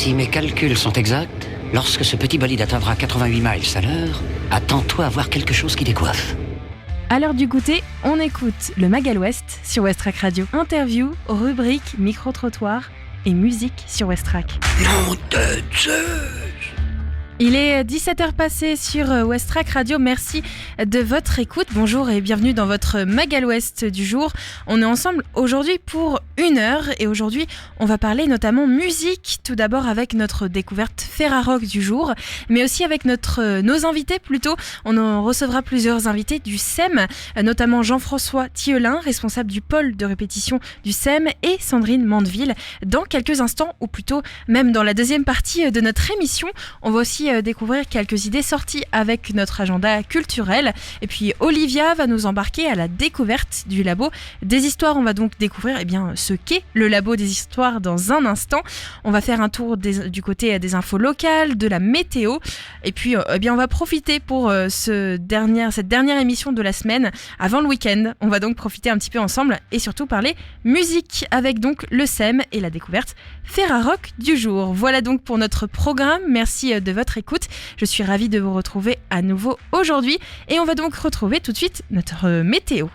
Si mes calculs sont exacts, lorsque ce petit bolide atteindra 88 miles à l'heure, attends-toi à voir quelque chose qui décoiffe. À l'heure du goûter, on écoute le Magal West sur Westrack Radio. Interview, rubrique, micro-trottoir et musique sur Westrack. Non de Zeus! Il est 17h passé sur Westrack Radio. Merci de votre écoute. Bonjour et bienvenue dans votre Magal West du jour. On est ensemble aujourd'hui pour 1 heure et aujourd'hui on va parler notamment musique. Tout d'abord avec notre découverte Ferrarock du jour, mais aussi avec nos invités plutôt. On en recevra plusieurs invités du SEM, notamment Jean-François Thielin, responsable du pôle de répétition du SEM, et Sandrine Mandeville. Dans quelques instants, ou plutôt même dans la deuxième partie de notre émission, on va aussi découvrir quelques idées sorties avec notre agenda culturel. Et puis Olivia va nous embarquer à la découverte du labo des histoires. On va donc découvrir ce qu'est le labo des histoires dans un instant. On va faire un tour du côté des infos locales, de la météo. Et puis on va profiter pour cette dernière émission de la semaine avant le week-end. On va donc profiter un petit peu ensemble et surtout parler musique avec donc le SEM et la découverte Ferrarock du jour. Voilà donc pour notre programme. Merci de votre écoute. Je suis ravie de vous retrouver à nouveau aujourd'hui et on va donc retrouver tout de suite notre météo.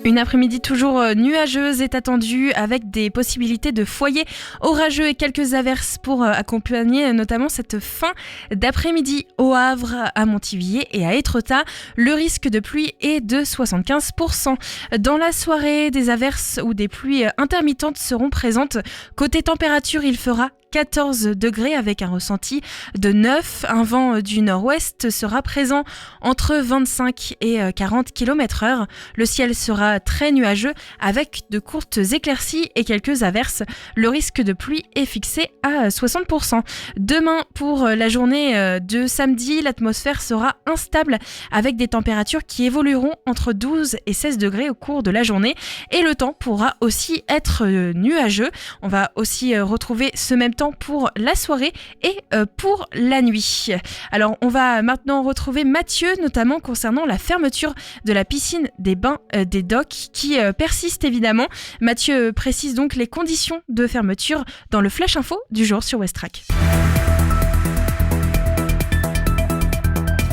Une après-midi toujours nuageuse est attendue avec des possibilités de foyers orageux et quelques averses pour accompagner notamment cette fin d'après-midi au Havre, à Montivilliers et à Étretat. Le risque de pluie est de 75%. Dans la soirée, des averses ou des pluies intermittentes seront présentes. Côté température, il fera 14 degrés avec un ressenti de 9. Un vent du nord-ouest sera présent entre 25 et 40 km/h. Le ciel sera très nuageux avec de courtes éclaircies et quelques averses. Le risque de pluie est fixé à 60%. Demain, pour la journée de samedi, l'atmosphère sera instable avec des températures qui évolueront entre 12 et 16 degrés au cours de la journée. Et le temps pourra aussi être nuageux. On va aussi retrouver ce même temps pour la soirée et pour la nuit. Alors on va maintenant retrouver Mathieu, notamment concernant la fermeture de la piscine des bains des docks qui persiste évidemment. Mathieu précise donc les conditions de fermeture dans le Flash Info du jour sur Westrack.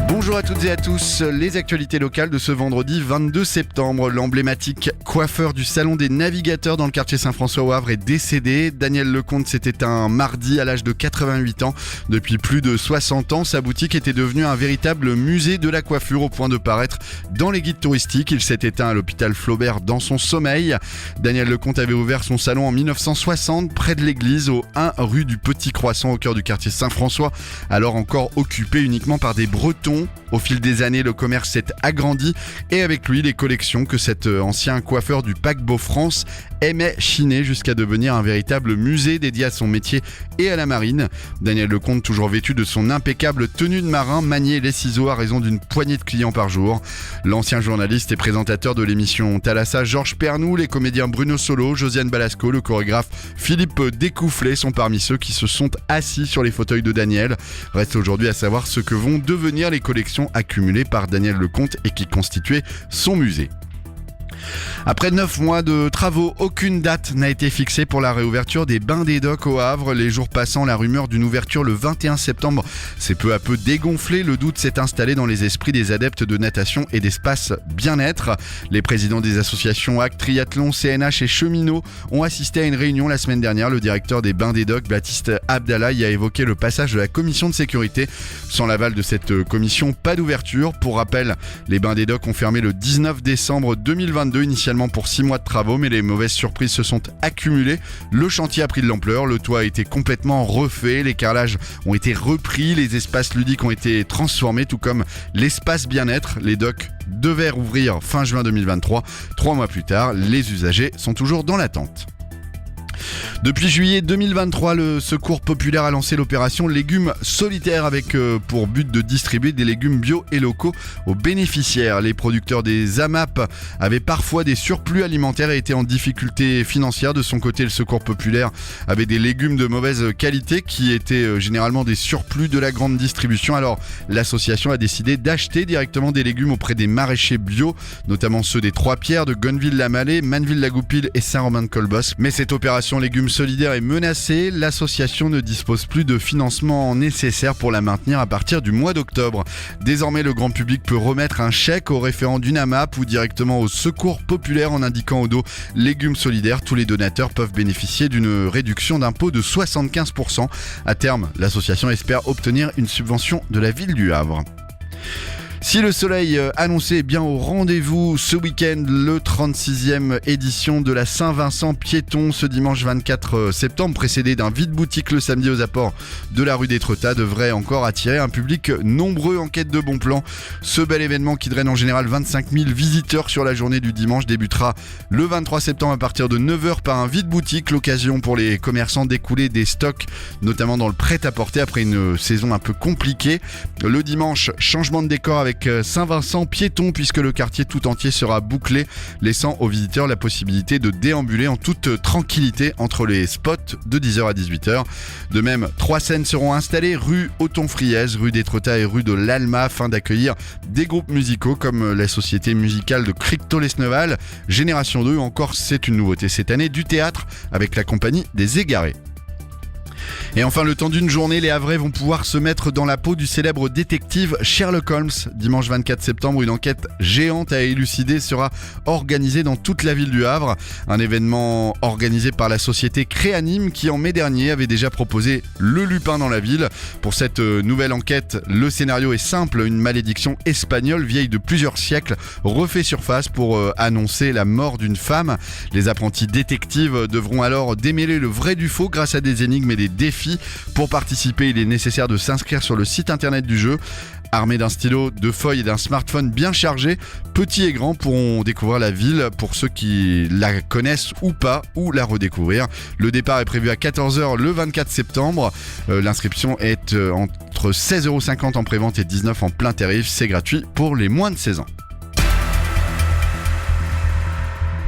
Bonjour à toutes et à tous, les actualités locales de ce vendredi 22 septembre. L'emblématique coiffeur du Salon des Navigateurs dans le quartier Saint-François au Havre est décédé. Daniel Lecomte s'était éteint mardi à l'âge de 88 ans. Depuis plus de 60 ans, sa boutique était devenue un véritable musée de la coiffure au point de paraître dans les guides touristiques. Il s'est éteint à l'hôpital Flaubert dans son sommeil. Daniel Lecomte avait ouvert son salon en 1960 près de l'église au 1 rue du Petit Croissant au cœur du quartier Saint-François, alors encore occupé uniquement par des Bretons. Au fil des années, le commerce s'est agrandi et avec lui les collections que cet ancien coiffeur du paquebot France aimait chiner jusqu'à devenir un véritable musée dédié à son métier et à la marine. Daniel Lecomte, toujours vêtu de son impeccable tenue de marin, maniait les ciseaux à raison d'une poignée de clients par jour. L'ancien journaliste et présentateur de l'émission Thalassa, Georges Pernou, les comédiens Bruno Solo, Josiane Balasco, le chorégraphe Philippe Découfflet sont parmi ceux qui se sont assis sur les fauteuils de Daniel. Reste aujourd'hui à savoir ce que vont devenir les collections accumulées par Daniel Lecomte et qui constituaient son musée. Après 9 mois de travaux, aucune date n'a été fixée pour la réouverture des bains des docks au Havre. Les jours passant, la rumeur d'une ouverture le 21 septembre s'est peu à peu dégonflée. Le doute s'est installé dans les esprits des adeptes de natation et d'espace bien-être. Les présidents des associations AC, Triathlon, CNH et Cheminots ont assisté à une réunion la semaine dernière. Le directeur des bains des docks, Baptiste Abdallah, y a évoqué le passage de la commission de sécurité. Sans l'aval de cette commission, pas d'ouverture. Pour rappel, les bains des docks ont fermé le 19 décembre 2022, initialement pour 6 mois de travaux, mais les mauvaises surprises se sont accumulées. Le chantier a pris de l'ampleur, le toit a été complètement refait, les carrelages ont été repris, les espaces ludiques ont été transformés, tout comme l'espace bien-être. Les docks devaient rouvrir fin juin 2023. 3 mois plus tard, les usagers sont toujours dans l'attente. Depuis juillet 2023, le Secours Populaire a lancé l'opération Légumes Solidaires avec pour but de distribuer des légumes bio et locaux aux bénéficiaires. Les producteurs des AMAP avaient parfois des surplus alimentaires et étaient en difficulté financière. De son côté, le Secours Populaire avait des légumes de mauvaise qualité qui étaient généralement des surplus de la grande distribution. Alors, l'association a décidé d'acheter directement des légumes auprès des maraîchers bio, notamment ceux des Trois-Pierres, de Gonneville-la-Mallet, Manneville-la-Goupil et Saint-Romain-de-Colbos. Mais cette opération Légumes Solidaires est menacée. L'association ne dispose plus de financement nécessaire pour la maintenir à partir du mois d'octobre. Désormais, le grand public peut remettre un chèque au référent d'une AMAP ou directement au Secours Populaire en indiquant au dos Légumes Solidaires. Tous les donateurs peuvent bénéficier d'une réduction d'impôt de 75%. À terme, l'association espère obtenir une subvention de la ville du Havre. Si le soleil annoncé est bien au rendez-vous ce week-end, le 36e édition de la Saint-Vincent piéton ce dimanche 24 septembre, précédé d'un vide-boutique le samedi aux apports de la rue d'Étretat, devrait encore attirer un public nombreux en quête de bons plans. Ce bel événement qui draine en général 25 000 visiteurs sur la journée du dimanche débutera le 23 septembre à partir de 9h par un vide-boutique, l'occasion pour les commerçants d'écouler des stocks, notamment dans le prêt-à-porter après une saison un peu compliquée. Le dimanche, changement de décor avec Saint-Vincent piéton puisque le quartier tout entier sera bouclé, laissant aux visiteurs la possibilité de déambuler en toute tranquillité entre les spots de 10h à 18h. De même, 3 scènes seront installées rue Othon-Friez, rue d'Étretat et rue de l'Alma afin d'accueillir des groupes musicaux comme la société musicale de Cricto-Lesneval, Génération 2 ou encore, c'est une nouveauté cette année, du théâtre avec la compagnie des Égarés. Et enfin, le temps d'une journée, les Havrais vont pouvoir se mettre dans la peau du célèbre détective Sherlock Holmes. Dimanche 24 septembre, une enquête géante à élucider sera organisée dans toute la ville du Havre. Un événement organisé par la société Créanime qui, en mai dernier, avait déjà proposé le Lupin dans la ville. Pour cette nouvelle enquête, le scénario est simple. Une malédiction espagnole vieille de plusieurs siècles refait surface pour annoncer la mort d'une femme. Les apprentis détectives devront alors démêler le vrai du faux grâce à des énigmes et des défis. Pour participer, il est nécessaire de s'inscrire sur le site internet du jeu. Armés d'un stylo, de feuilles et d'un smartphone bien chargé, petits et grands pourront découvrir la ville pour ceux qui la connaissent ou pas, ou la redécouvrir. Le départ est prévu à 14h le 24 septembre. L'inscription est entre 16,50€ en prévente et 19€ en plein tarif. C'est gratuit pour les moins de 16 ans.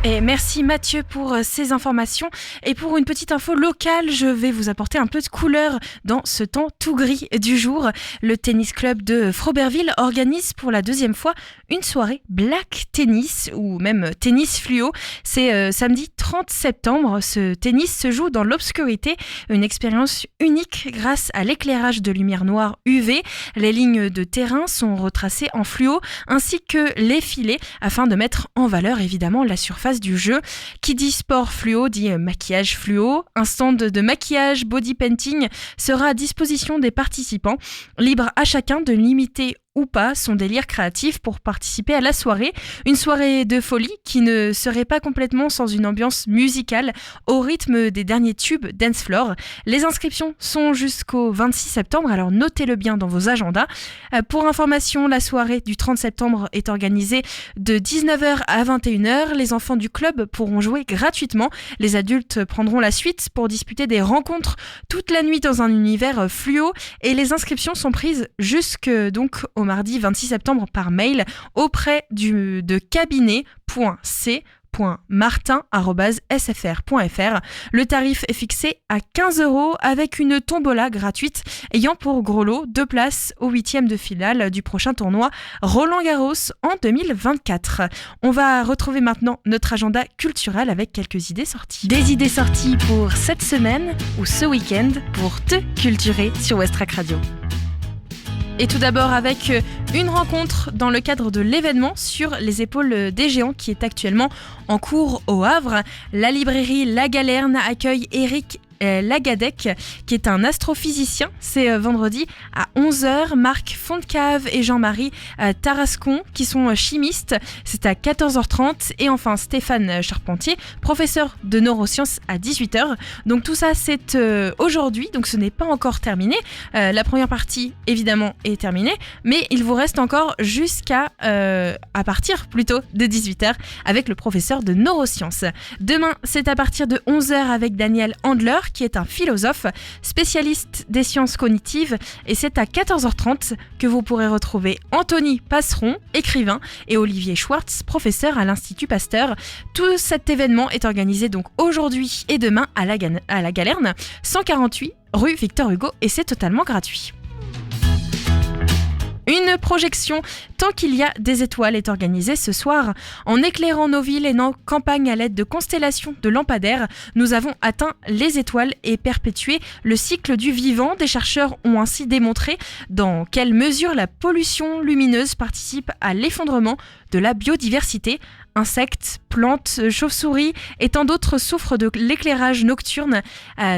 Et merci Mathieu pour ces informations. Et pour une petite info locale, je vais vous apporter un peu de couleur dans ce temps tout gris du jour. Le tennis club de Froberville organise pour la 2e fois une soirée Black Tennis ou même tennis fluo. C'est samedi 30 septembre. Ce tennis se joue dans l'obscurité, une expérience unique grâce à l'éclairage de lumière noire UV. Les lignes de terrain sont retracées en fluo ainsi que les filets afin de mettre en valeur évidemment la surface du jeu. Qui dit sport fluo dit maquillage fluo. Un stand de maquillage body painting sera à disposition des participants. Libre à chacun de limiter ou pas son délire créatif pour participer à la soirée. Une soirée de folie qui ne serait pas complètement sans une ambiance musicale au rythme des derniers tubes Dance Floor. Les inscriptions sont jusqu'au 26 septembre, alors notez-le bien dans vos agendas. Pour information, la soirée du 30 septembre est organisée de 19h à 21h. Les enfants du club pourront jouer gratuitement. Les adultes prendront la suite pour disputer des rencontres toute la nuit dans un univers fluo et les inscriptions sont prises jusque donc au mardi 26 septembre par mail auprès de cabinet.c.martin@sfr.fr. Le tarif est fixé à 15€ avec une tombola gratuite ayant pour gros lot 2 places au 8e de finale du prochain tournoi Roland-Garros en 2024. On va retrouver maintenant notre agenda culturel avec quelques idées sorties. Des idées sorties pour cette semaine ou ce week-end pour te culturer sur Westrack Radio. Et tout d'abord avec une rencontre dans le cadre de l'événement Sur les épaules des géants qui est actuellement en cours au Havre. La librairie La Galerne accueille Éric Lagadec, qui est un astrophysicien. C'est vendredi à 11h. Marc Fontcave et Jean-Marie Tarascon, qui sont chimistes. C'est à 14h30. Et enfin, Stéphane Charpentier, professeur de neurosciences à 18h. Donc tout ça, c'est aujourd'hui. Donc ce n'est pas encore terminé. La première partie, évidemment, est terminée. Mais il vous reste encore jusqu'à à partir plutôt de 18h avec le professeur de neurosciences. Demain, c'est à partir de 11h avec Daniel Handler, qui est un philosophe spécialiste des sciences cognitives, et c'est à 14h30 que vous pourrez retrouver Anthony Passeron, écrivain, et Olivier Schwartz, professeur à l'Institut Pasteur. Tout cet événement est organisé donc aujourd'hui et demain à la Galerne, 148 rue Victor Hugo, et c'est totalement gratuit. Une projection Tant qu'il y a des étoiles est organisée ce soir. En éclairant nos villes et nos campagnes à l'aide de constellations de lampadaires, nous avons atteint les étoiles et perpétué le cycle du vivant. Des chercheurs ont ainsi démontré dans quelle mesure la pollution lumineuse participe à l'effondrement de la biodiversité. Insectes, plantes, chauves-souris et tant d'autres souffrent de l'éclairage nocturne,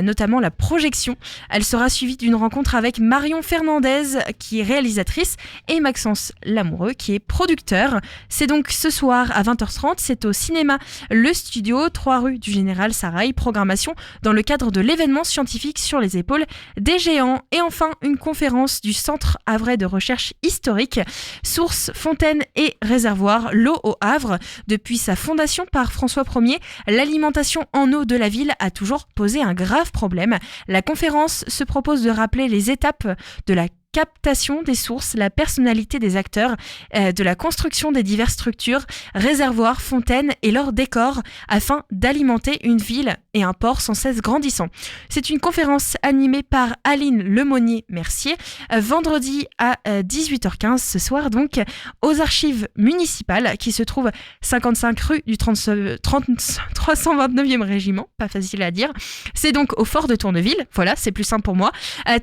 notamment la projection. Elle sera suivie d'une rencontre avec Marion Fernandez, qui est réalisatrice, et Maxence Lamoureux, qui est producteur. C'est donc ce soir à 20h30, c'est au cinéma Le Studio, 3 rue du Général Sarail. Programmation dans le cadre de l'événement scientifique sur les épaules des géants. Et enfin, une conférence du Centre Havrais de recherche historique, sources, fontaines et réservoirs, l'eau au Havre. Depuis sa fondation par François Ier, l'alimentation en eau de la ville a toujours posé un grave problème. La conférence se propose de rappeler les étapes de la captation des sources, la personnalité des acteurs, de la construction des diverses structures, réservoirs, fontaines et leurs décors, afin d'alimenter une ville et un port sans cesse grandissant. C'est une conférence animée par Aline Lemonnier-Mercier, vendredi à 18h15 ce soir, donc aux archives municipales qui se trouvent 55 rue du 329e régiment, pas facile à dire. C'est donc au fort de Tourneville, voilà, c'est plus simple pour moi.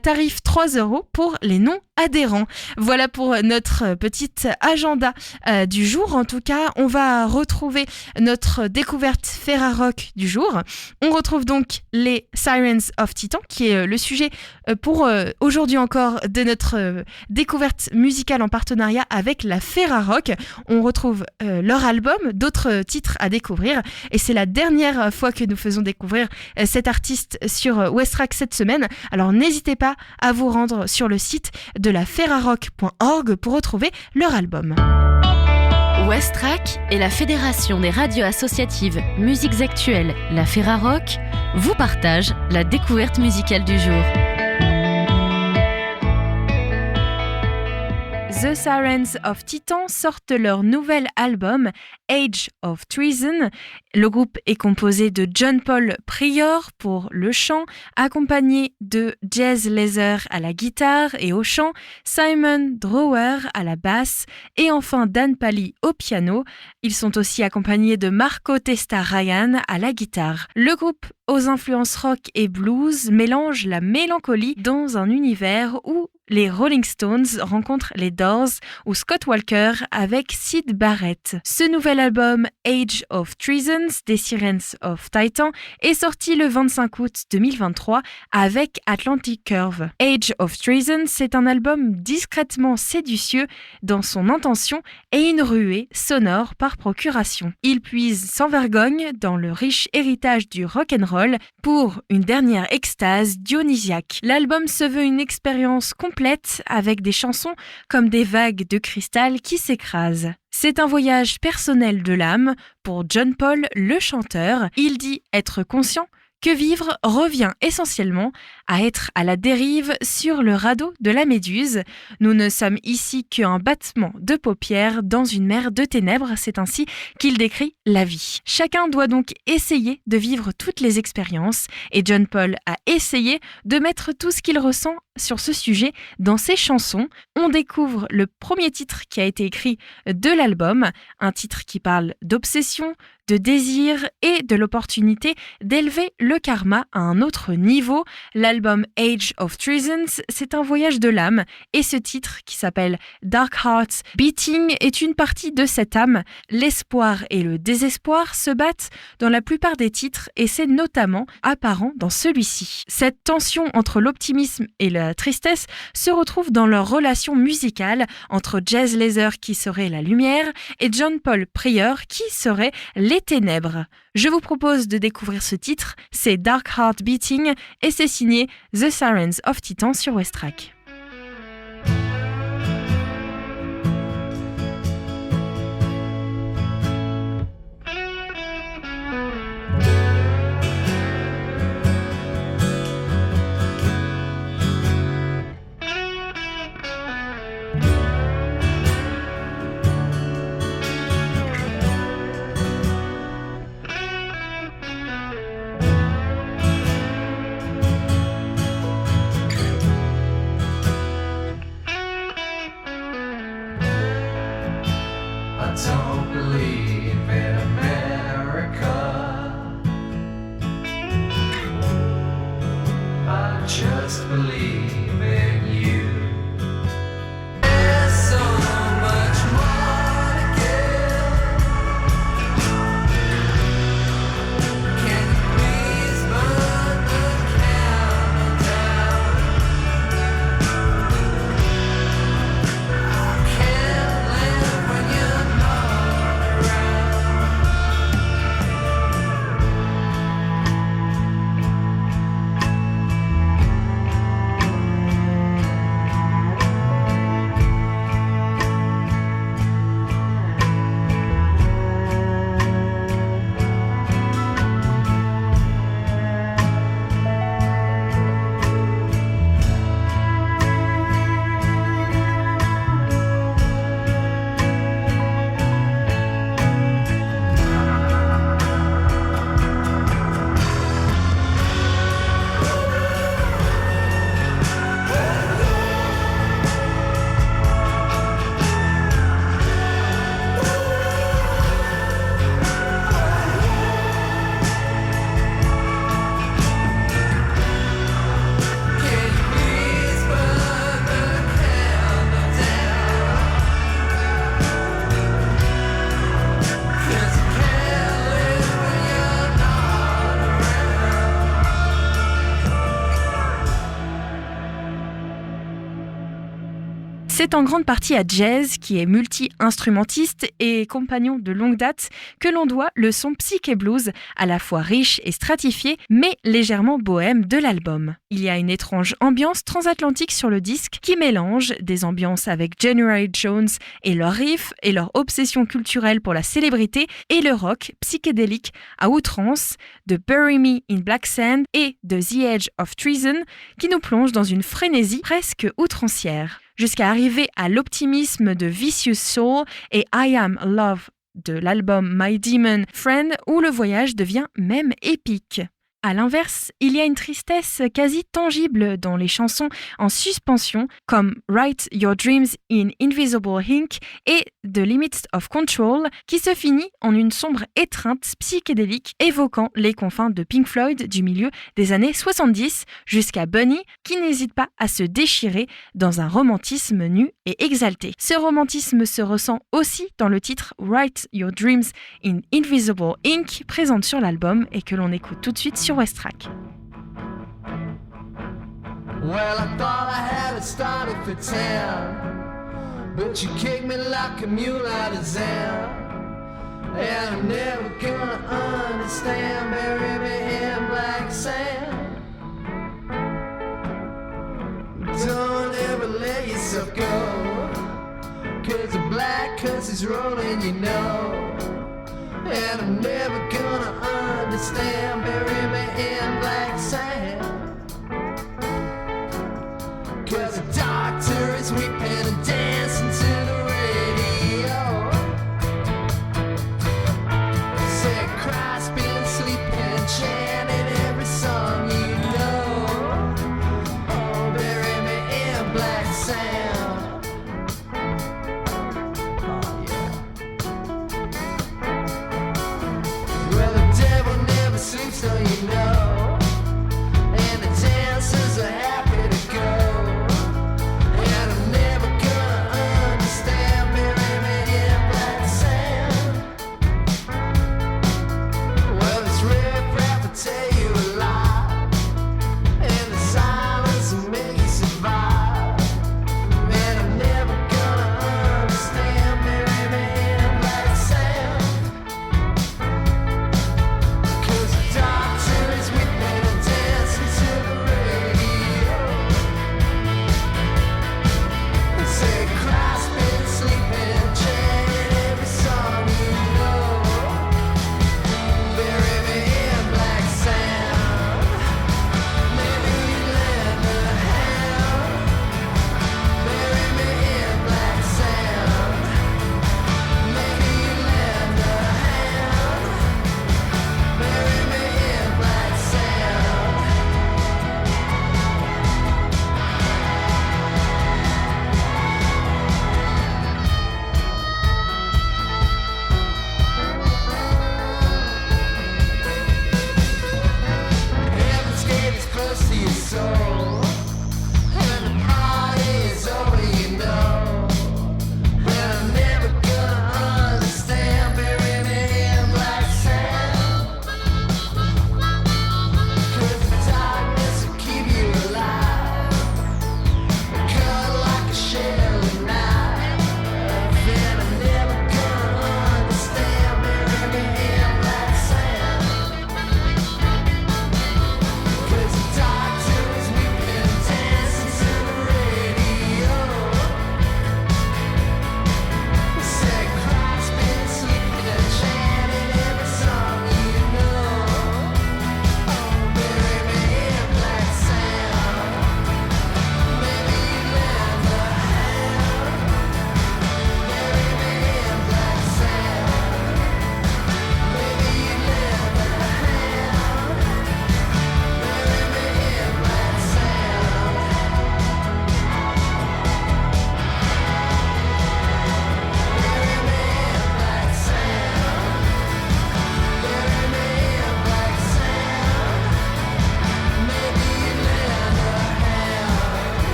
Tarif 3 € pour les non-adhérents. Voilà pour notre petit agenda du jour. En tout cas, on va retrouver notre découverte Ferrarock du jour. On retrouve donc les Sirens of Titan, qui est le sujet pour aujourd'hui encore de notre découverte musicale en partenariat avec la Ferrarock. On retrouve leur album, d'autres titres à découvrir, et c'est la dernière fois que nous faisons découvrir cet artiste sur Westrack cette semaine. Alors n'hésitez pas à vous rendre sur le site de la ferrarock.org pour retrouver leur album. Westrack et la Fédération des radios associatives Musiques Actuelles, la Ferrarock, vous partagent la découverte musicale du jour. The Sirens of Titan sortent leur nouvel album Age of Treason. Le groupe est composé de John Paul Prior pour le chant, accompagné de Jez Leather à la guitare et au chant, Simon Drower à la basse et enfin Dan Pally au piano. Ils sont aussi accompagnés de Marco Testa Ryan à la guitare. Le groupe aux influences rock et blues mélange la mélancolie dans un univers où les Rolling Stones rencontrent les Doors ou Scott Walker avec Syd Barrett. Ce nouvel album Age of Treason des Sirens of Titan est sorti le 25 août 2023 avec Atlantic Curve. Age of Treason, c'est un album discrètement séditieux dans son intention et une ruée sonore par procuration. Il puise sans vergogne dans le riche héritage du rock'n'roll pour une dernière extase dionysiaque. L'album se veut une expérience complète avec des chansons comme des vagues de cristal qui s'écrasent. C'est un voyage personnel de l'âme pour John Paul, le chanteur. Il dit être conscient que vivre revient essentiellement à être à la dérive sur le radeau de la Méduse. Nous ne sommes ici qu'un battement de paupières dans une mer de ténèbres, c'est ainsi qu'il décrit la vie. Chacun doit donc essayer de vivre toutes les expériences et John Paul a essayé de mettre tout ce qu'il ressent sur ce sujet dans ses chansons. On découvre le premier titre qui a été écrit de l'album, un titre qui parle d'obsession, de désir et de l'opportunité d'élever le karma à un autre niveau. L'album Age of Treasons, c'est un voyage de l'âme et ce titre qui s'appelle Dark Heart Beating est une partie de cette âme. L'espoir et le désespoir se battent dans la plupart des titres et c'est notamment apparent dans celui-ci. Cette tension entre l'optimisme et la tristesse se retrouve dans leur relation musicale entre Jazz Laser qui serait la lumière et John Paul Pryor qui serait les ténèbres. Je vous propose de découvrir ce titre, c'est Dark Heart Beating et c'est signé The Sirens of Titan sur Westrack. Don't believe in America. I just believe in you. There's so much more to give. Can you please burn the candle down? I can't live when you're not around. C'est en grande partie à Jazz, qui est multi-instrumentiste et compagnon de longue date, que l'on doit le son psyché blues, à la fois riche et stratifié, mais légèrement bohème de l'album. Il y a une étrange ambiance transatlantique sur le disque qui mélange des ambiances avec January Jones et leurs riffs et leur obsession culturelle pour la célébrité et le rock psychédélique à outrance de Bury Me in Black Sand et de The Edge of Treason qui nous plonge dans une frénésie presque outrancière, jusqu'à arriver à l'optimisme de Vicious Soul et I Am Love de l'album My Demon Friend où le voyage devient même épique. À l'inverse, il y a une tristesse quasi tangible dans les chansons en suspension comme Write Your Dreams in Invisible Ink et The Limits of Control qui se finit en une sombre étreinte psychédélique évoquant les confins de Pink Floyd du milieu des années 70 jusqu'à Bunny qui n'hésite pas à se déchirer dans un romantisme nu et exalté. Ce romantisme se ressent aussi dans le titre Write Your Dreams in Invisible Ink présente sur l'album et que l'on écoute tout de suite sur Westrack. Well, I thought I had it started for 10, but you kicked me like a mule out of Zen. And I'm never gonna understand, bury me in black sand. Don't ever let yourself go, 'cause the black curse is rolling, you know. And I'm never gonna understand, bury me in black sand. 'Cause the doctor is weeping and dancing to the radio. Say Christ been sleeping, chanting every song you know. Oh, bury me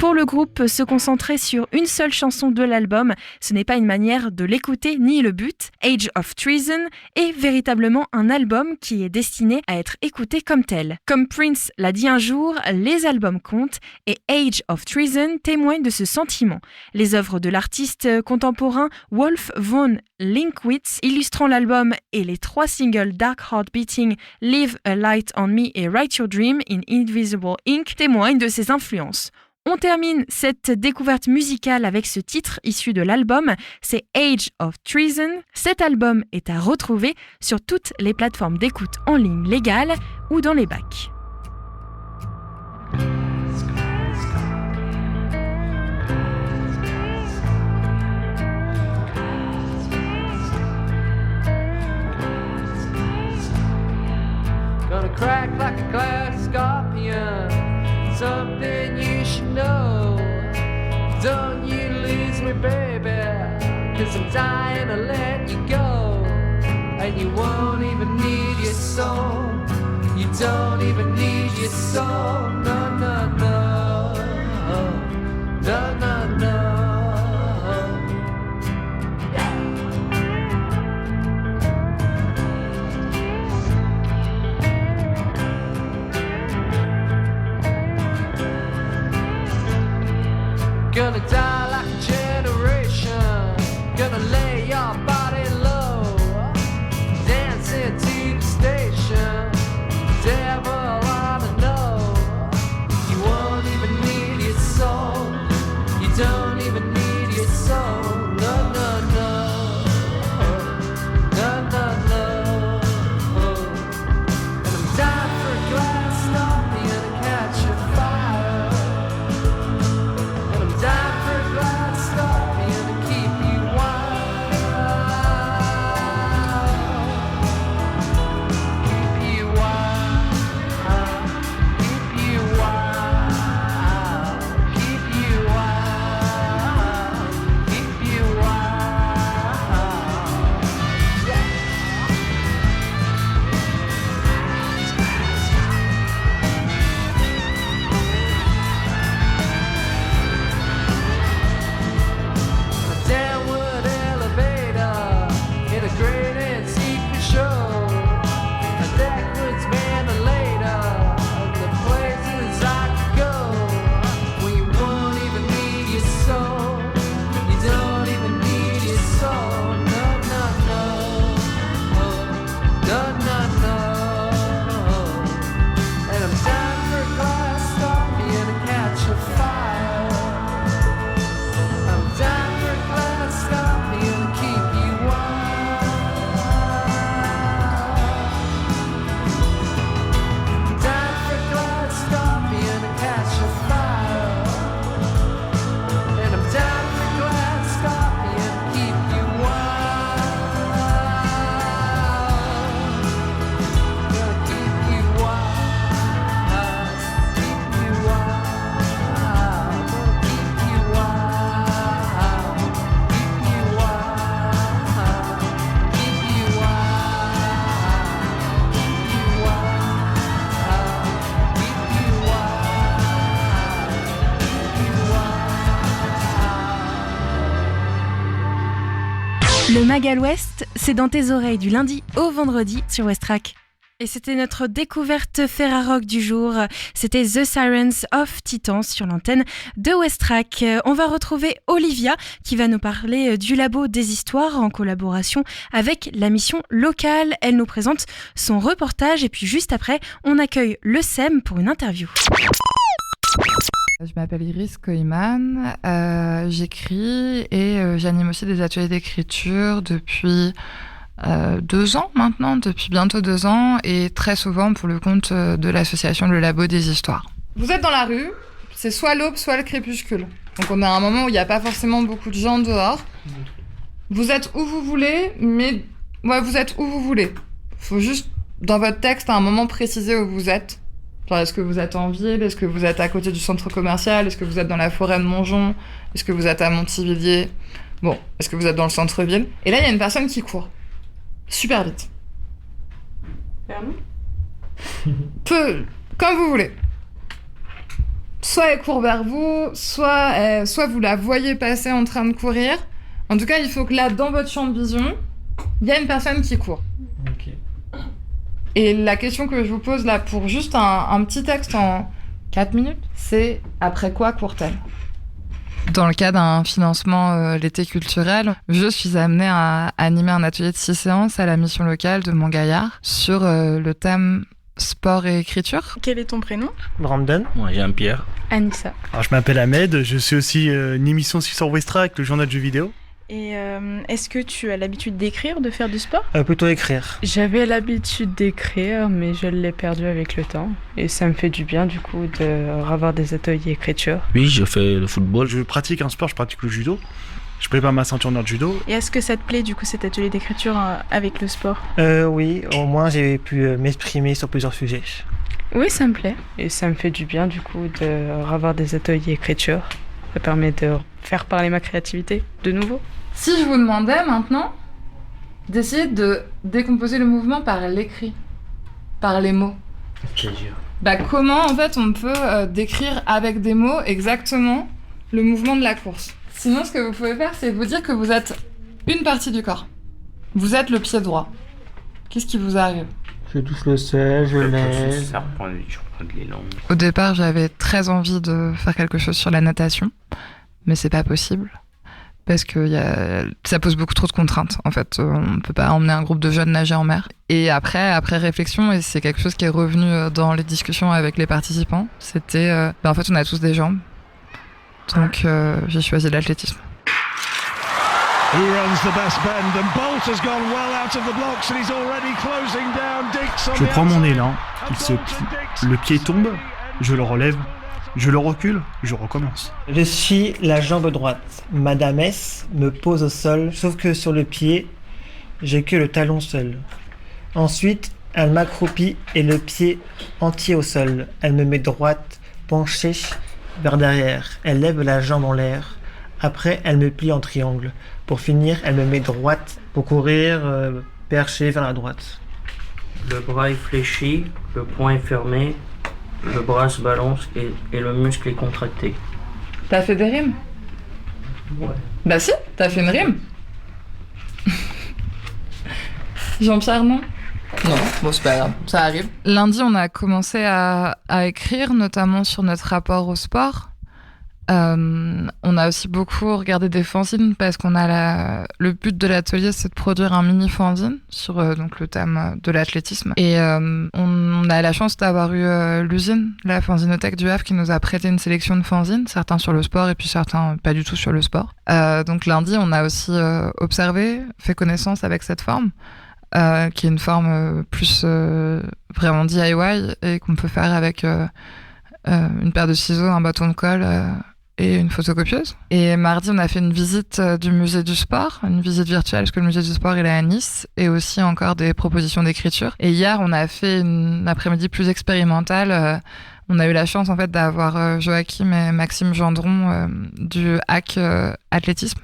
Pour le groupe, se concentrer sur une seule chanson de l'album, ce n'est pas une manière de l'écouter ni le but. Age of Treason est véritablement un album qui est destiné à être écouté comme tel. Comme Prince l'a dit un jour, les albums comptent et Age of Treason témoigne de ce sentiment. Les œuvres de l'artiste contemporain Wolf von Linkwitz illustrant l'album et les 3 singles Dark Heart Beating, Leave a Light on Me et Write Your Dream in Invisible Ink témoignent de ses influences. On termine cette découverte musicale avec ce titre issu de l'album, c'est Age of Treason. Cet album est à retrouver sur toutes les plateformes d'écoute en ligne légales ou dans les bacs. Gonna crack like a glass scorpion. Something you should know. Don't you lose me, baby, 'cause I'm dying to let you go. And you won't even need your soul. You don't even need your soul. No, no, no. No, no, no. Gonna die like a generation. Gonna lay your body low. Dancing to the station. Devil ought to know. You won't even need your soul. You don't even need your soul. No, no, no. No, no, no. And I'm dying for a glass scorpion to catch a fire. Time for a glass scorpion to keep you wild. Keep you wild. Keep you wild. Keep you wild. Keep you wild. Yeah. Downward elevator in a great and secret show. A backwards ventilator of the places I could go. When you won't even need your soul. You don't even need your soul. No, no, no. No, no, no. And I'm dying for a glass scorpion to catch a fire. I'm dying for a glass scorpion to keep you wild. I'm dying for a glass scorpion to catch a fire. And I'm dying for a glass scorpion to keep you wild. Gonna keep you wild. Keep you wild. Gonna keep you wild. Keep you wild. Keep you wild. Keep you wild. Keep you wild. Le Magal Ouest, c'est dans tes oreilles du lundi au vendredi sur Westrack. Et c'était notre découverte Ferrarock du jour. C'était The Sirens of Titans sur l'antenne de Westrack. On va retrouver Olivia qui va nous parler du Labo des Histoires en collaboration avec la mission locale. Elle nous présente son reportage et puis juste après, on accueille le SEM pour une interview. Je m'appelle Iris Koiman, j'écris et j'anime aussi des ateliers d'écriture depuis 2 ans maintenant, depuis bientôt 2 ans, et très souvent pour le compte de l'association Le Labo des Histoires. Vous êtes dans la rue, c'est soit l'aube, soit le crépuscule. Donc on a un moment où il n'y a pas forcément beaucoup de gens dehors. Vous êtes où vous voulez, mais ouais, vous êtes où vous voulez. Faut juste, dans votre texte, à un moment préciser où vous êtes. Genre, est-ce que vous êtes en ville? Est-ce que vous êtes à côté du centre commercial? Est-ce que vous êtes dans la forêt de Montjon? Est-ce que vous êtes à Montivilliers? Bon, est-ce que vous êtes dans le centre-ville? Et là, il y a une personne qui court. Super vite. Comme vous voulez. soit elle court vers vous, soit vous la voyez passer en train de courir. En tout cas, il faut que là, dans votre champ de vision, il y a une personne qui court. Ok. Et la question que je vous pose là, pour juste un petit texte en 4 minutes, c'est après quoi court-elle ? Dans le cas d'un financement l'été culturel, je suis amenée à animer un atelier de 6 séances à la mission locale de Montgaillard sur le thème sport et écriture. Quel est ton prénom ? Brandon. Moi, Jean-Pierre. Anissa. Alors, je m'appelle Ahmed, je suis aussi une émission aussi sur Westra avec le journal de jeux vidéo. Et est-ce que tu as l'habitude d'écrire, de faire du sport ? Plutôt écrire. J'avais l'habitude d'écrire, mais je l'ai perdu avec le temps. Et ça me fait du bien, du coup, de revoir des ateliers d'écriture. Oui, je fais le football. Je pratique un sport, je pratique le judo. Je prépare ma ceinture noire de judo. Et est-ce que ça te plaît, du coup, cet atelier d'écriture avec le sport ? Oui, au moins j'ai pu m'exprimer sur plusieurs sujets. Oui, ça me plaît. Et ça me fait du bien, du coup, de revoir des ateliers d'écriture. Ça permet de faire parler ma créativité de nouveau. Si je vous demandais maintenant d'essayer de décomposer le mouvement par l'écrit, par les mots. Comment en fait on peut décrire avec des mots exactement le mouvement de la course. Sinon ce que vous pouvez faire c'est vous dire que vous êtes une partie du corps. Vous êtes le pied droit. Qu'est-ce qui vous arrive ? Je touche le sol, je lève. Ça reprend de l'élan. Au départ j'avais très envie de faire quelque chose sur la natation, mais c'est pas possible. Parce que ça pose beaucoup trop de contraintes. En fait, on ne peut pas emmener un groupe de jeunes nager en mer. Et après réflexion, et c'est quelque chose qui est revenu dans les discussions avec les participants, c'était en fait on a tous des jambes. Donc j'ai choisi l'athlétisme. Je prends mon élan, il se plie. Le pied tombe, je le relève, je le recule, je recommence. Je suis la jambe droite. Madame S me pose au sol, sauf que sur le pied, j'ai que le talon seul. Ensuite, elle m'accroupit et le pied entier au sol. Elle me met droite, penchée vers derrière. Elle lève la jambe en l'air. Après, elle me plie en triangle. Pour finir, elle me met droite pour courir, perché vers la droite. Le bras est fléchi, le poing est fermé, le bras se balance et le muscle est contracté. T'as fait des rimes ? Ouais. Bah si, t'as fait une rime. Jean-Pierre, non ? Non, bon c'est pas grave, ça arrive. Lundi, on a commencé à écrire, notamment sur notre rapport au sport. On a aussi beaucoup regardé des fanzines parce qu'on a le but de l'atelier, c'est de produire un mini fanzine sur donc le thème de l'athlétisme. Et on a la chance d'avoir eu l'usine, la fanzinothèque du Havre, qui nous a prêté une sélection de fanzines, certains sur le sport et puis certains pas du tout sur le sport. Donc lundi, on a aussi observé, fait connaissance avec cette forme. Qui est une forme plus vraiment DIY et qu'on peut faire avec une paire de ciseaux, un bâton de colle et une photocopieuse. Et mardi, on a fait une visite du musée du sport, une visite virtuelle parce que le musée du sport il est à Nice, et aussi encore des propositions d'écriture. Et hier, on a fait une après-midi plus expérimentale. On a eu la chance en fait d'avoir Joachim et Maxime Gendron du Hack Athlétisme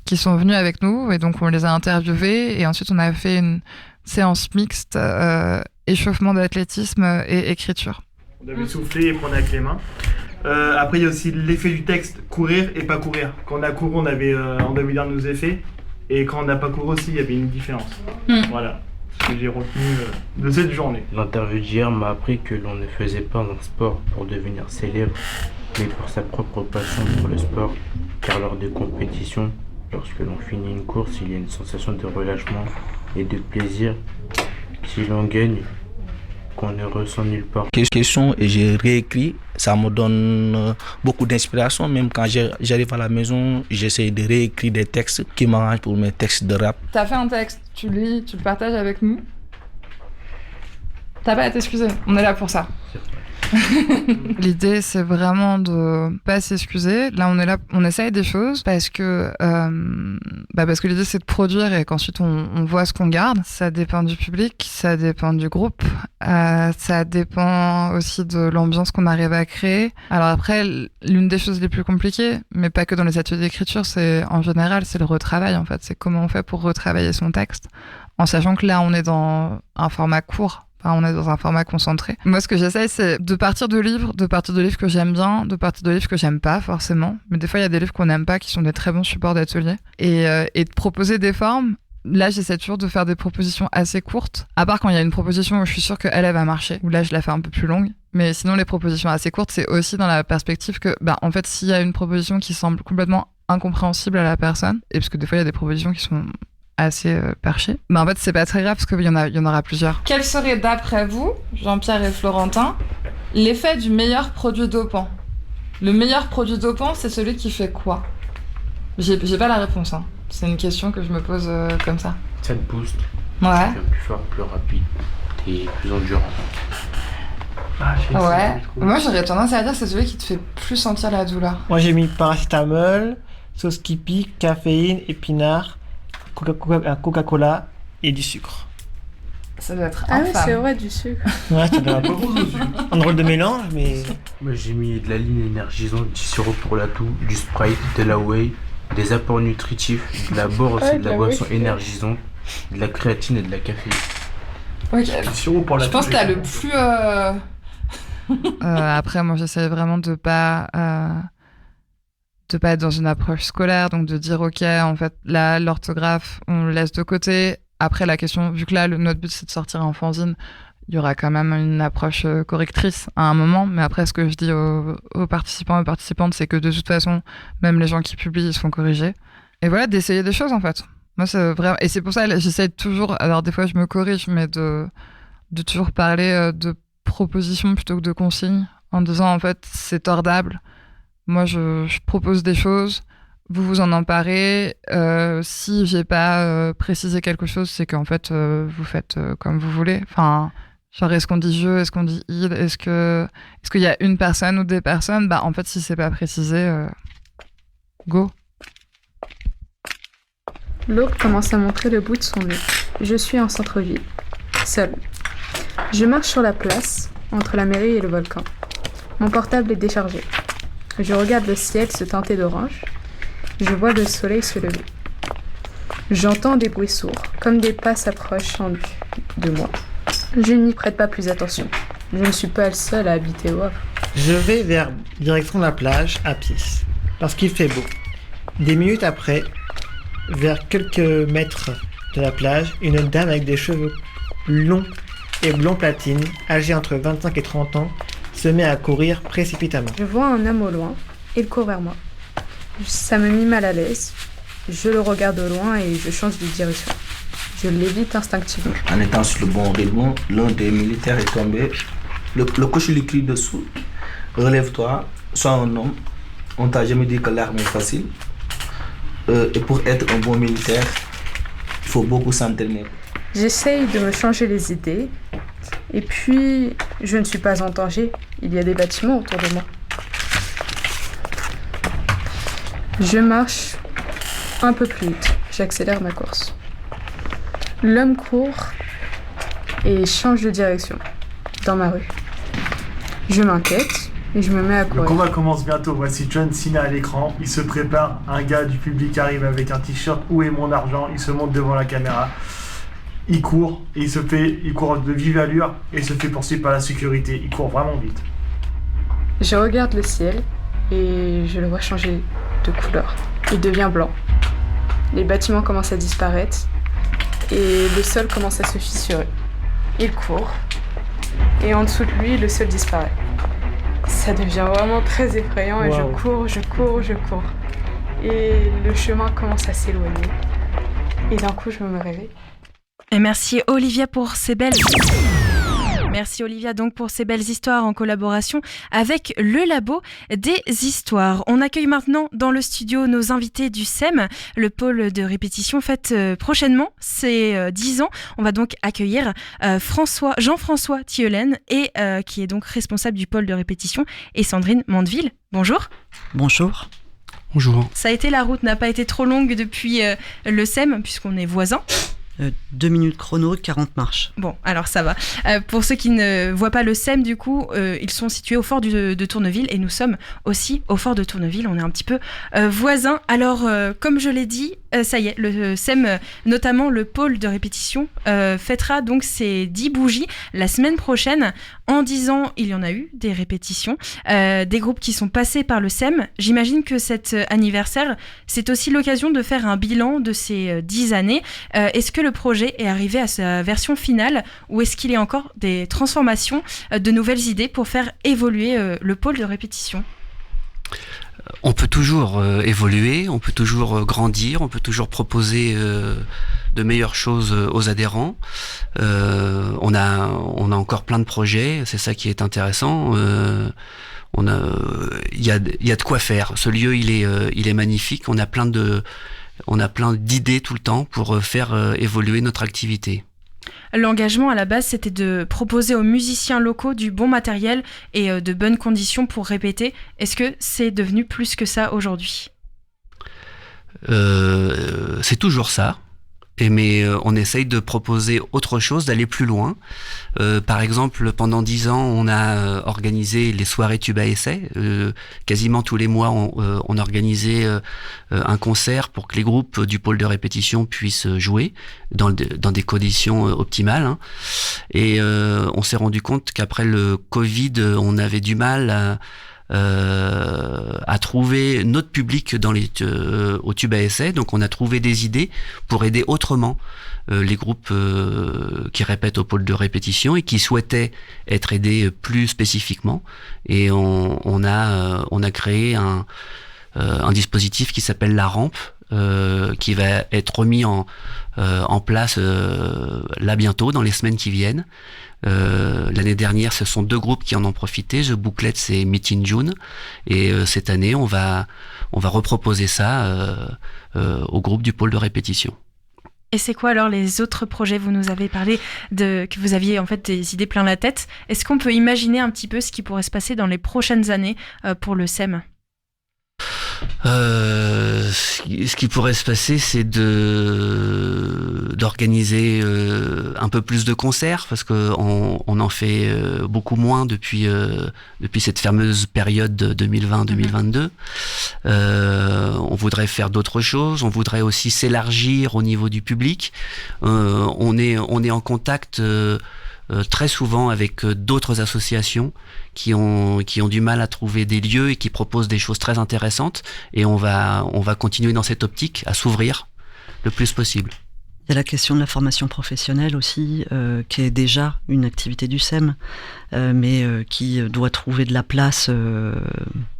qui sont venus avec nous, et donc on les a interviewés, et ensuite on a fait une séance mixte échauffement d'athlétisme et écriture. On avait soufflé et prendre avec les mains. Après, il y a aussi l'effet du texte, courir et pas courir. Quand on a couru, on devait lire nos effets, et quand on n'a pas couru aussi, il y avait une différence. Voilà ce que j'ai retenu de cette journée. L'interview d'hier m'a appris que l'on ne faisait pas un sport pour devenir célèbre, mais pour sa propre passion pour le sport, car lors des compétitions, lorsque l'on finit une course, il y a une sensation de relâchement et de plaisir si l'on gagne qu'on ne ressent nulle part. Question, et j'ai réécrit, ça me donne beaucoup d'inspiration. Même quand j'arrive à la maison, j'essaie de réécrire des textes qui m'arrangent pour mes textes de rap. T'as fait un texte, tu le lis, tu le partages avec nous. T'as pas à t'excuser, on est là pour ça. L'idée, c'est vraiment de pas s'excuser. Là, on est là, on essaye des choses parce que l'idée, c'est de produire et qu'ensuite on voit ce qu'on garde. Ça dépend du public, ça dépend du groupe, ça dépend aussi de l'ambiance qu'on arrive à créer. Alors après, l'une des choses les plus compliquées, mais pas que dans les ateliers d'écriture, c'est en général, c'est le retravail en fait. C'est comment on fait pour retravailler son texte, en sachant que là, on est dans un format court. Enfin, on est dans un format concentré. Moi, ce que j'essaye, c'est de partir de livres que j'aime bien, de partir de livres que j'aime pas forcément. Mais des fois, il y a des livres qu'on n'aime pas qui sont des très bons supports d'atelier. Et de proposer des formes. Là, j'essaie toujours de faire des propositions assez courtes. À part quand il y a une proposition où je suis sûre qu'elle va marcher. Où là, je la fais un peu plus longue. Mais sinon, les propositions assez courtes, c'est aussi dans la perspective que, en fait, s'il y a une proposition qui semble complètement incompréhensible à la personne, et parce que des fois, il y a des propositions qui sont assez perchées, en fait, c'est pas très grave parce qu'il y en aura plusieurs. Quel serait, d'après vous, Jean-Pierre et Florentin, l'effet du meilleur produit dopant ? Le meilleur produit dopant, c'est celui qui fait quoi ? J'ai pas la réponse, hein. C'est une question que je me pose comme ça. Ça te booste. Ouais. Tu es plus fort, plus rapide. T'es plus endurant. Ouais. Moi, j'aurais tendance à dire que c'est celui qui te fait plus sentir la douleur. Moi, j'ai mis paracétamol, sauce qui pique, caféine, épinards, Coca-Cola et du sucre. Ça doit être Ah infâme. oui, c'est vrai, du sucre. Ouais, ça doit être un drôle de mélange, mais... Moi, j'ai mis de la ligne énergisante, du sirop pour la toux, du Sprite, de la whey, des apports nutritifs, de la bore aussi, de la boisson énergisante, de la créatine et de la caféine. Ok. Je pense que t'as le plus... Après, moi, j'essaie vraiment de pas être dans une approche scolaire, donc de dire, ok, en fait, là, l'orthographe, on le laisse de côté. Après, la question, vu que là, notre but, c'est de sortir en fanzine, il y aura quand même une approche correctrice à un moment. Mais après, ce que je dis aux participants et participantes, c'est que de toute façon, même les gens qui publient, ils se font corriger. Et voilà, d'essayer des choses, en fait. Moi, c'est vraiment... Et c'est pour ça que j'essaie toujours... Alors, des fois, je me corrige, mais de toujours parler de propositions plutôt que de consignes, en disant, en fait, c'est tordable. Moi, je propose des choses, vous vous en emparez. Si j'ai pas précisé quelque chose, c'est qu'en fait, vous faites comme vous voulez. Enfin, genre, est-ce qu'on dit je, est-ce qu'on dit il, est-ce qu'il y a une personne ou des personnes ? En fait, si c'est pas précisé, go. L'autre commence à montrer le bout de son nez. Je suis en centre-ville, seule. Je marche sur la place, entre la mairie et le volcan. Mon portable est déchargé. Je regarde le ciel se teinter d'orange. Je vois le soleil se lever. J'entends des bruits sourds, comme des pas s'approchant de moi. Je n'y prête pas plus attention. Je ne suis pas le seul à habiter au Havre. Je vais vers direction de la plage à pied, parce qu'il fait beau. Des minutes après, vers quelques mètres de la plage, une dame avec des cheveux longs et blond platine, âgée entre 25 et 30 ans, se met à courir précipitamment. Je vois un homme au loin, il court vers moi. Ça me met mal à l'aise. Je le regarde au loin et je change de direction. Je l'évite instinctivement. En étant sur le bon rythme, l'un des militaires est tombé. Le coach lui crie dessous. Relève-toi, sois un homme. On t'a jamais dit que l'arme est facile. Et pour être un bon militaire, il faut beaucoup s'entraîner. J'essaye de me changer les idées. Et puis, je ne suis pas en danger. Il y a des bâtiments autour de moi. Je marche un peu plus vite. J'accélère ma course. L'homme court et change de direction dans ma rue. Je m'inquiète et je me mets à courir. Le combat commence bientôt. Voici John Cena à l'écran. Il se prépare. Un gars du public arrive avec un t-shirt. Où est mon argent ? Il se monte devant la caméra. Il court et il court de vive allure et se fait poursuivre par la sécurité. Il court vraiment vite. Je regarde le ciel et je le vois changer de couleur. Il devient blanc. Les bâtiments commencent à disparaître et le sol commence à se fissurer. Il court et en dessous de lui, le sol disparaît. Ça devient vraiment très effrayant et je cours. Et le chemin commence à s'éloigner. Et d'un coup, je me réveille. Et merci Olivia pour ces belles... Merci Olivia donc pour ces belles histoires en collaboration avec le Labo des Histoires. On accueille maintenant dans le studio nos invités du SEM, le pôle de répétition fête prochainement, c'est 10 ans. On va donc accueillir Jean-François Thielaine et qui est donc responsable du pôle de répétition, et Sandrine Mandeville. Bonjour. Bonjour. Bonjour. Ça a été, la route n'a pas été trop longue depuis le SEM puisqu'on est voisins. 2 minutes chrono, 40 marches. Bon, alors ça va. Pour ceux qui ne voient pas le SEM, du coup, ils sont situés au fort de Tourneville et nous sommes aussi au fort de Tourneville. On est un petit peu voisins. Alors, comme je l'ai dit, ça y est, le SEM, notamment le pôle de répétition, fêtera donc ses 10 bougies la semaine prochaine. En 10 ans, il y en a eu des répétitions, des groupes qui sont passés par le SEM. J'imagine que cet anniversaire, c'est aussi l'occasion de faire un bilan de ces 10 années. Est-ce que le projet est arrivé à sa version finale ou est-ce qu'il y a encore des transformations, de nouvelles idées pour faire évoluer le pôle de répétition ? On peut toujours évoluer, on peut toujours grandir, on peut toujours proposer de meilleures choses aux adhérents. On a encore plein de projets, c'est ça qui est intéressant. Il y a de quoi faire. Ce lieu, il est magnifique. On a plein d'idées tout le temps pour faire évoluer notre activité. L'engagement à la base, c'était de proposer aux musiciens locaux du bon matériel et de bonnes conditions pour répéter. Est-ce que c'est devenu plus que ça aujourd'hui ? C'est toujours ça. Mais on essaye de proposer autre chose, d'aller plus loin. Par exemple, pendant 10 ans, on a organisé les soirées Tube à essai. Quasiment tous les mois, on organisait un concert pour que les groupes du pôle de répétition puissent jouer dans des conditions optimales. Hein. Et on s'est rendu compte qu'après le Covid, on avait du mal à trouver notre public au Tube à essai. Donc on a trouvé des idées pour aider autrement les groupes qui répètent au pôle de répétition et qui souhaitaient être aidés plus spécifiquement. Et on a créé un dispositif qui s'appelle la rampe, qui va être remis en place là bientôt, dans les semaines qui viennent. L'année dernière, ce sont 2 groupes qui en ont profité, The Booklets et Meet in June. Et cette année, on va reproposer ça au groupe du pôle de répétition. Et c'est quoi alors les autres projets ? Vous nous avez parlé que vous aviez en fait des idées plein la tête. Est-ce qu'on peut imaginer un petit peu ce qui pourrait se passer dans les prochaines années pour le SEM ? Ce qui pourrait se passer, c'est d'organiser un peu plus de concerts, parce qu'on en fait beaucoup moins depuis cette fameuse période 2020-2022. On voudrait faire d'autres choses, on voudrait aussi s'élargir au niveau du public. On est en contact très souvent avec d'autres associations qui ont du mal à trouver des lieux et qui proposent des choses très intéressantes, et on va continuer dans cette optique à s'ouvrir le plus possible. Il y a la question de la formation professionnelle aussi, qui est déjà une activité du SEM, mais qui doit trouver de la place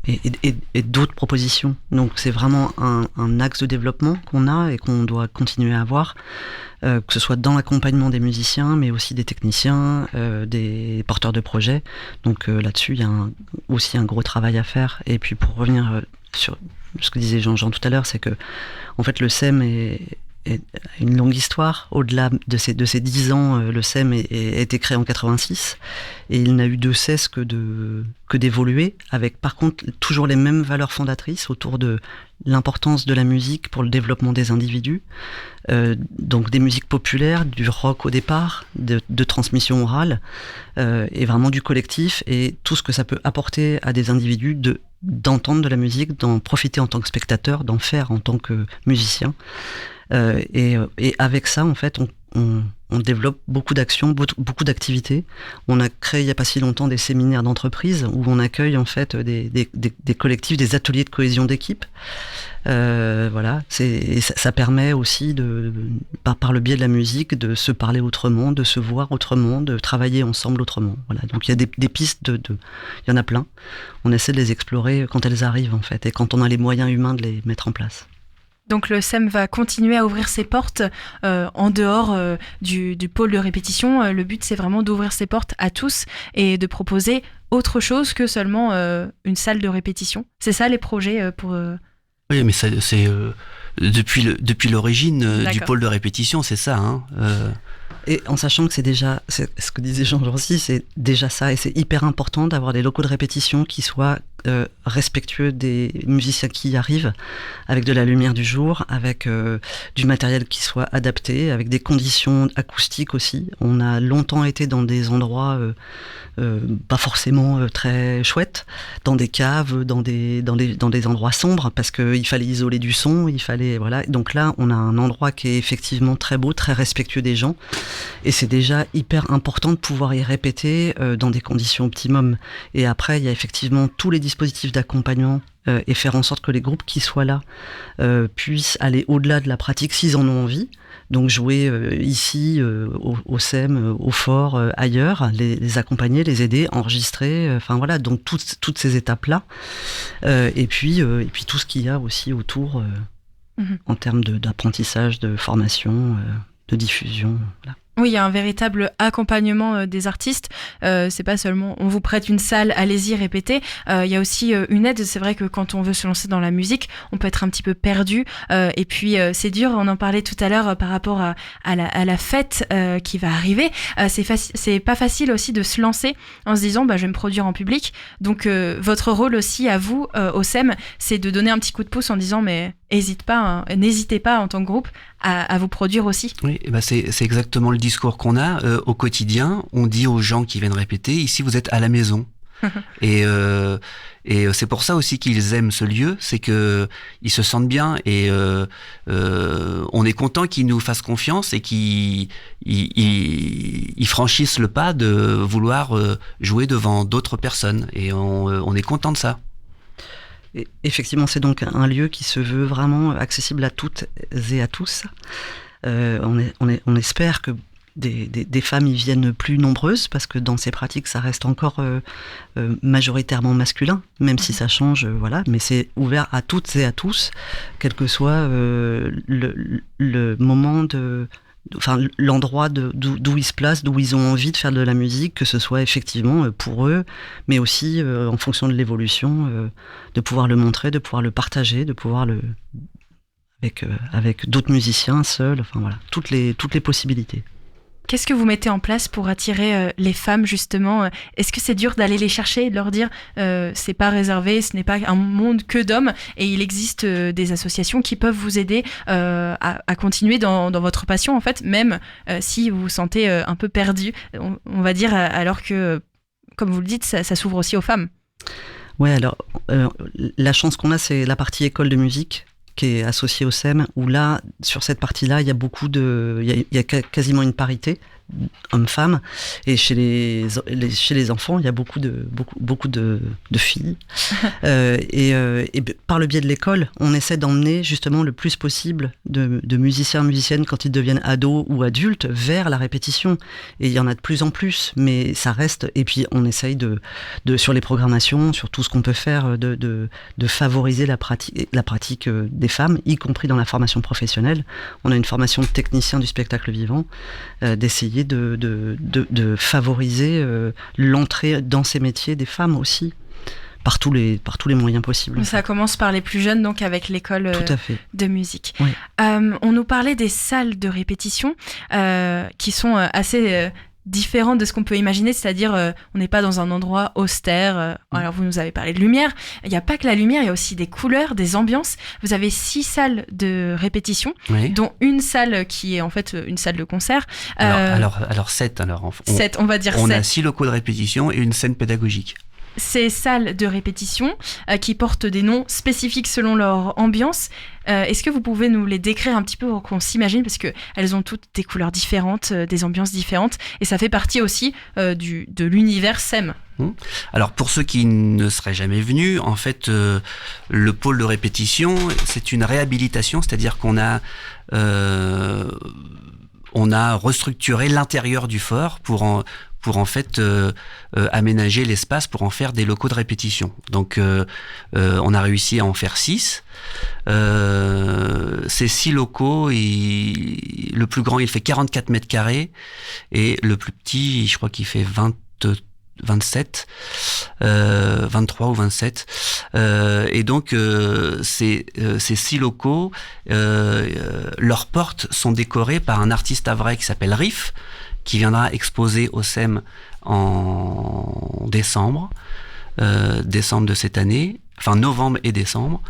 et d'autres propositions. Donc c'est vraiment un axe de développement qu'on a et qu'on doit continuer à avoir, que ce soit dans l'accompagnement des musiciens, mais aussi des techniciens, des porteurs de projets. Donc là-dessus, il y a aussi un gros travail à faire. Et puis pour revenir sur ce que disait Jean tout à l'heure, c'est que en fait le SEM est une longue histoire. Au-delà de ces 10 ans, le SEM a été créé en 86 et il n'a eu de cesse que d'évoluer, avec par contre toujours les mêmes valeurs fondatrices autour de l'importance de la musique pour le développement des individus, donc des musiques populaires, du rock au départ, de transmission orale, et vraiment du collectif et tout ce que ça peut apporter à des individus d'entendre de la musique, d'en profiter en tant que spectateur, d'en faire en tant que musicien. Et avec ça, en fait, on développe beaucoup d'actions, beaucoup d'activités. On a créé il n'y a pas si longtemps des séminaires d'entreprise où on accueille en fait des collectifs, des ateliers de cohésion d'équipe. Voilà, ça permet aussi par le biais de la musique de se parler autrement, de se voir autrement, de travailler ensemble autrement. Voilà, donc il y a des pistes, il y en a plein. On essaie de les explorer quand elles arrivent en fait et quand on a les moyens humains de les mettre en place. Donc le SEM va continuer à ouvrir ses portes en dehors du pôle de répétition. Le but, c'est vraiment d'ouvrir ses portes à tous et de proposer autre chose que seulement une salle de répétition. C'est ça les projets pour... Oui, mais c'est depuis l'origine du pôle de répétition, c'est ça. Hein. Et en sachant que c'est ce que disait Jean aussi, c'est déjà ça, et c'est hyper important d'avoir des locaux de répétition qui soient respectueux des musiciens qui y arrivent, avec de la lumière du jour, avec du matériel qui soit adapté, avec des conditions acoustiques aussi. On a longtemps été dans des endroits pas forcément très chouettes, dans des caves, dans des endroits sombres, parce qu'il fallait isoler du son, voilà. Donc là, on a un endroit qui est effectivement très beau, très respectueux des gens, et c'est déjà hyper important de pouvoir y répéter dans des conditions optimum. Et après, il y a effectivement tous les dispositifs d'accompagnement et faire en sorte que les groupes qui soient là puissent aller au-delà de la pratique s'ils en ont envie. Donc jouer ici, au SEM, au fort, ailleurs, les accompagner, les aider, enregistrer, enfin voilà, donc toutes ces étapes-là. Et puis tout ce qu'il y a aussi autour en termes d'apprentissage, de formation, de diffusion. Voilà. Oui, il y a un véritable accompagnement des artistes. C'est pas seulement on vous prête une salle, allez-y, répétez. Il y a aussi une aide. C'est vrai que quand on veut se lancer dans la musique, on peut être un petit peu perdu. Et puis c'est dur. On en parlait tout à l'heure par rapport à la fête qui va arriver. C'est pas facile aussi de se lancer en se disant je vais me produire en public. Donc votre rôle aussi à vous au SEM, c'est de donner un petit coup de pouce en disant mais n'hésitez pas en tant que groupe à vous produire aussi. Oui, c'est exactement le discours qu'on a au quotidien. On dit aux gens qui viennent répéter, ici vous êtes à la maison. Et c'est pour ça aussi qu'ils aiment ce lieu, c'est que ils se sentent bien et on est content qu'ils nous fassent confiance et qu'ils franchissent le pas de vouloir jouer devant d'autres personnes. Et on est content de ça. Et effectivement, c'est donc un lieu qui se veut vraiment accessible à toutes et à tous. On espère que des femmes y viennent plus nombreuses, parce que dans ces pratiques, ça reste encore majoritairement masculin, même si ça change, voilà. Mais c'est ouvert à toutes et à tous, quel que soit le moment l'endroit d'où ils se placent, d'où ils ont envie de faire de la musique, que ce soit effectivement pour eux, mais aussi en fonction de l'évolution, de pouvoir le montrer, de pouvoir le partager, de pouvoir avec d'autres musiciens, seuls, enfin voilà, toutes les possibilités. Qu'est-ce que vous mettez en place pour attirer les femmes, justement ? Est-ce que c'est dur d'aller les chercher et de leur dire c'est pas réservé, ce n'est pas un monde que d'hommes, et il existe des associations qui peuvent vous aider à continuer dans votre passion, en fait, même si vous vous sentez un peu perdu, on va dire, alors que, comme vous le dites, ça s'ouvre aussi aux femmes. Ouais, alors, la chance qu'on a, c'est la partie école de musique, qui est associé au SEM, où là, sur cette partie-là, il y a il y a quasiment une parité hommes-femmes, et chez les enfants, il y a beaucoup de filles. Et par le biais de l'école, on essaie d'emmener justement le plus possible de musiciennes quand ils deviennent ados ou adultes vers la répétition. Et il y en a de plus en plus, mais ça reste. Et puis on essaye sur les programmations, sur tout ce qu'on peut faire, de favoriser la pratique des femmes, y compris dans la formation professionnelle. On a une formation de technicien du spectacle vivant, d'essayer de favoriser l'entrée dans ces métiers des femmes aussi, par tous les moyens possibles. Ça commence par les plus jeunes, donc avec l'école de musique. Oui. On nous parlait des salles de répétition qui sont assez différentes de ce qu'on peut imaginer, c'est-à-dire on n'est pas dans un endroit austère. Alors vous nous avez parlé de lumière, il n'y a pas que la lumière, il y a aussi des couleurs, des ambiances. Vous avez 6 salles de répétition, dont une salle qui est en fait une salle de concert. Alors 7, on va dire 7. On a 6 locaux de répétition et une scène pédagogique. Ces salles de répétition qui portent des noms spécifiques selon leur ambiance. Est-ce que vous pouvez nous les décrire un petit peu pour qu'on s'imagine, parce qu'elles ont toutes des couleurs différentes, des ambiances différentes, et ça fait partie aussi de l'univers SEM. Alors pour ceux qui ne seraient jamais venus, en fait, le pôle de répétition, c'est une réhabilitation, c'est-à-dire qu'on a restructuré l'intérieur du fort pour en fait aménager l'espace pour en faire des locaux de répétition. Donc on a réussi à en faire 6. Ces 6 locaux, le plus grand il fait 44 mètres carrés et le plus petit je crois qu'il fait 23 ou 27. Et donc ces 6 locaux, leurs portes sont décorées par un artiste havrais qui s'appelle Riff, qui viendra exposer au SEM en décembre de cette année, enfin novembre et décembre.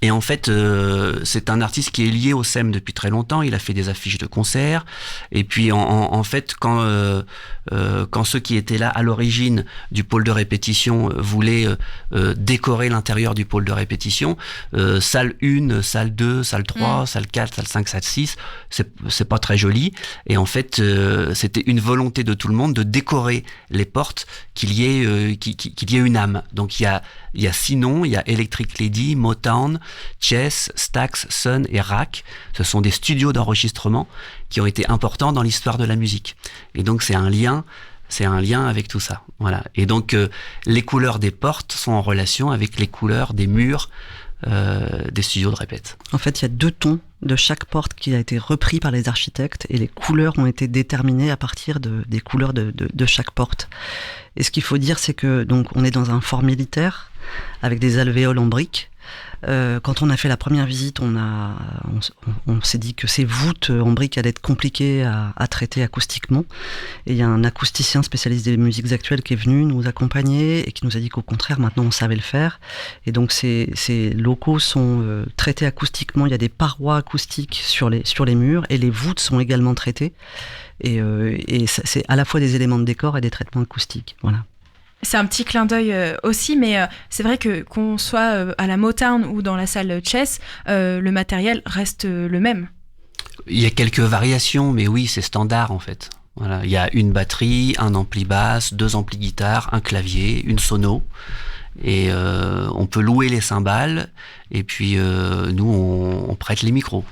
Et en fait, c'est un artiste qui est lié au SEM depuis très longtemps. Il a fait des affiches de concerts. Et puis, en fait, quand ceux qui étaient là à l'origine du pôle de répétition voulaient décorer l'intérieur du pôle de répétition, salle 1, salle 2, salle 3, salle 4, salle 5, salle 6, c'est pas très joli. Et en fait, c'était une volonté de tout le monde de décorer les portes, qu'il y ait une âme. Donc, il y a 6 noms. Il y a Electric Lady, Motown, Chess, Stax, Sun et Rack. Ce sont des studios d'enregistrement qui ont été importants dans l'histoire de la musique. Et donc c'est un lien avec tout ça. Voilà. Et donc les couleurs des portes sont en relation avec les couleurs des murs des studios de répète. En fait, il y a 2 tons de chaque porte qui a été repris par les architectes et les couleurs ont été déterminées à partir des couleurs de chaque porte. Et ce qu'il faut dire, c'est que donc on est dans un fort militaire avec des alvéoles en briques. Quand on a fait la première visite, on s'est dit que ces voûtes en briques allaient être compliquées à traiter acoustiquement. Et il y a un acousticien spécialiste des musiques actuelles qui est venu nous accompagner et qui nous a dit qu'au contraire, maintenant, on savait le faire. Et donc, ces locaux sont traités acoustiquement. Il y a des parois acoustiques sur les murs et les voûtes sont également traitées. Et c'est à la fois des éléments de décor et des traitements acoustiques. Voilà. C'est un petit clin d'œil aussi, mais c'est vrai que qu'on soit à la Motown ou dans la salle Chess, le matériel reste le même. Il y a quelques variations, mais oui, c'est standard en fait. Voilà, il y a une batterie, un ampli basse, 2 amplis guitare, un clavier, une sono, et on peut louer les cymbales, et puis nous on prête les micros.